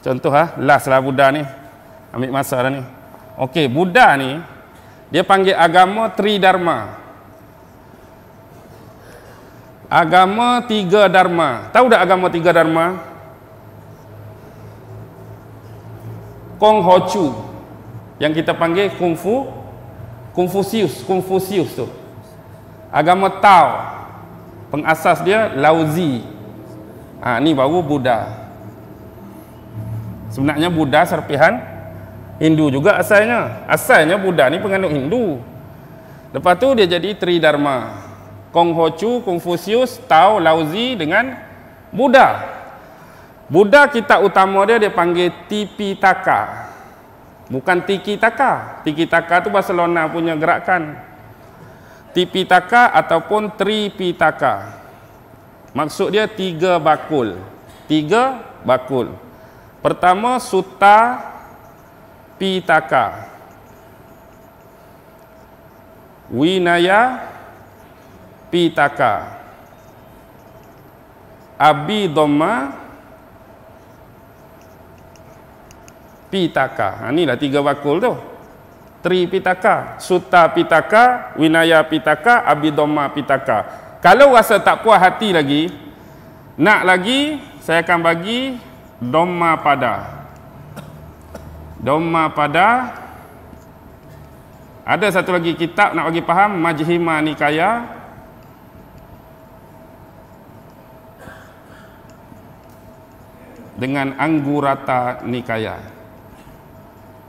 Contoh last lah Buddha ni. Ambil masa dah ni. Okey, Buddha ni dia panggil agama Tridharma. Agama 3 dharma. Tahu tak agama 3 dharma? Konghucu yang kita panggil Confucius tu. Agama Tao. Pengasas dia Laozi. Ni baru Buddha. Sebenarnya Buddha serpihan Hindu juga asalnya. Asalnya Buddha ni penganut Hindu. Lepas tu dia jadi Tridharma. Konghucu, Confucius, Tao, Laozi dengan Buddha. Buddha kitab utama dia panggil Tipitaka. Bukan Tiki-taka. Tiki-taka tu Barcelona punya gerakan. Tipitaka ataupun Tripitaka. Maksud dia 3 bakul. 3 bakul. Pertama Sutta Pitaka. Vinaya Pitaka. Abhidhamma Pitaka. Inilah 3 bakul tu. Tripitaka, Sutta Pitaka, Vinaya Pitaka, Abhidhamma Pitaka. Kalau rasa tak puas hati lagi, nak lagi, saya akan bagi Dhammapada. Dhammapada. Ada satu lagi kitab nak bagi faham, Majjhima Nikaya. Dengan Anggurata Nikaya.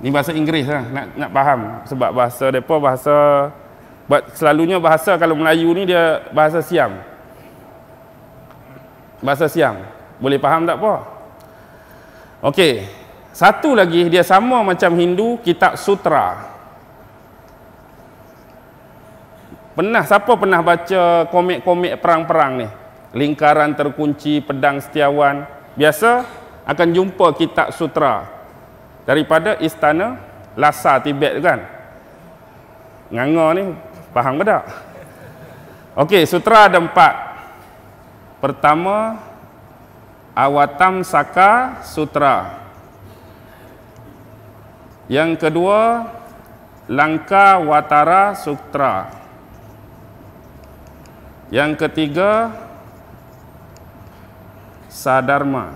Ni bahasa Inggeris lah, nak faham. Sebab bahasa mereka selalunya bahasa kalau Melayu ni dia bahasa Siam. Bahasa Siam. Boleh faham tak apa? Okey. Satu lagi dia sama macam Hindu, kitab Sutra. Siapa pernah baca komik-komik perang-perang ni? Lingkaran Terkunci, Pedang Setiawan. Biasa akan jumpa kitab Sutra. daripada istana Lhasa Tibet tu kan. Nganga ni faham ke tak? Okey, sutra ada 4. Pertama, Awatam Saka Sutra. Yang kedua, Langka Watara Sutra. Yang ketiga, Sadharma.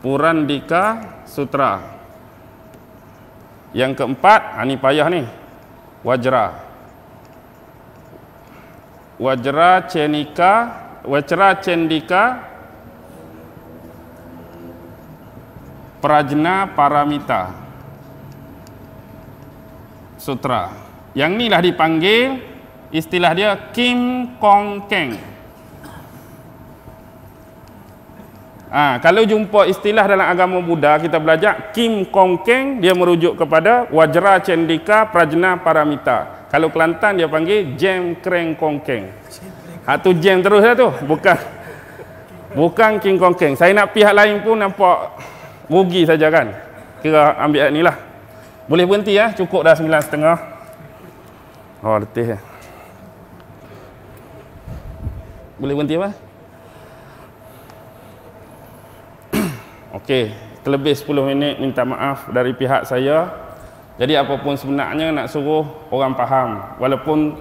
Purandika Sutra. Yang keempat, ini payah ni, Wajra. Wajra Cendika Prajna Paramita Sutra. Yang ni lah dipanggil, istilah dia Kim Kong Keng. Kalau jumpa istilah dalam agama Buddha, kita belajar Kim Kong Keng, dia merujuk kepada Wajra Cendika Prajna Paramita. Kalau Kelantan dia panggil Jem Kreng Kong Keng. Tu Jem terus lah tu, bukan King Kong Keng. Saya nak pihak lain pun nampak rugi saja kan. Kira ambil ni lah. Boleh berhenti ya, cukup dah 9.30. Oh, letih ya. Boleh berhenti apa? Okey, terlebih 10 minit minta maaf dari pihak saya. Jadi apapun sebenarnya nak suruh orang faham. Walaupun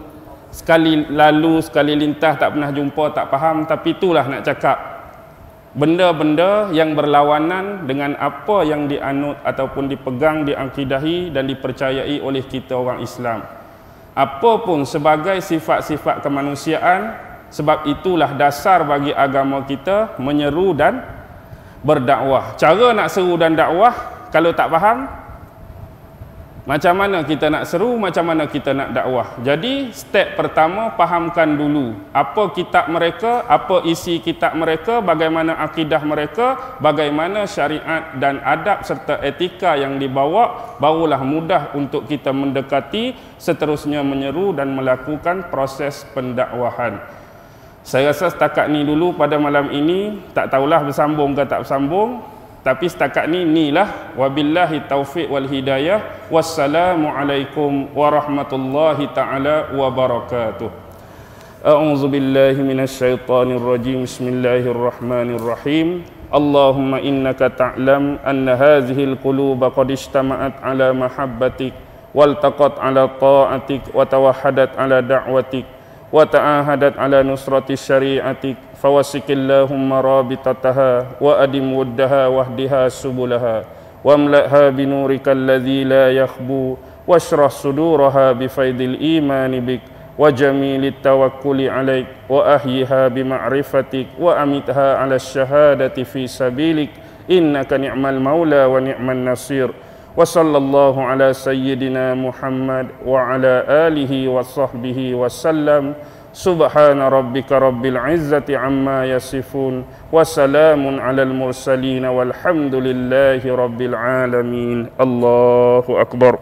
sekali lalu, sekali lintas tak pernah jumpa, tak faham, tapi itulah nak cakap. Benda-benda yang berlawanan dengan apa yang dianut ataupun dipegang, diakidahi dan dipercayai oleh kita orang Islam. Apapun sebagai sifat-sifat kemanusiaan, sebab itulah dasar bagi agama kita menyeru dan berdakwah. Cara nak seru dan dakwah, kalau tak faham, macam mana kita nak seru, macam mana kita nak dakwah. Jadi step pertama, fahamkan dulu apa kitab mereka, apa isi kitab mereka, bagaimana akidah mereka, bagaimana syariat dan adab serta etika yang dibawa, barulah mudah untuk kita mendekati, seterusnya menyeru dan melakukan proses pendakwahan. Saya rasa setakat ni dulu pada malam ini, tak tahulah bersambung ke tak bersambung, tapi setakat ni inilah. Wabillahi taufiq wal hidayah. Wassalamualaikum warahmatullahi taala wabarakatuh. A'udzu billahi minasyaitonir rajim. Bismillahirrahmanirrahim. Allahumma innaka ta'lam anna hadhil quluba qad ijtama'at ala mahabbatik waltaqat ala ta'atik wa tawahhadat ala da'watik wa ta'ahadat ala nusrati syari'atik fawasikillahumma rabitataha wa adim wuddaha wahdiha subulaha wamla'ha binurikal ladzi la yakhbu washrah suduraha bifaidil imani bik wa jamilit tawakkuli alaik wa ahyiha bima'rifatik wa amitha ala syahadati fi sabilik innaka ni'mal maula wa ni'man nasir. Wa sallallahu ala sayyidina Muhammad wa ala alihi wa sahbihi wa sallam. Subhana rabbika rabbil izzati amma yasifun wa salamun alal mursalin walhamdulillahi rabbil alamin. Allahu akbar.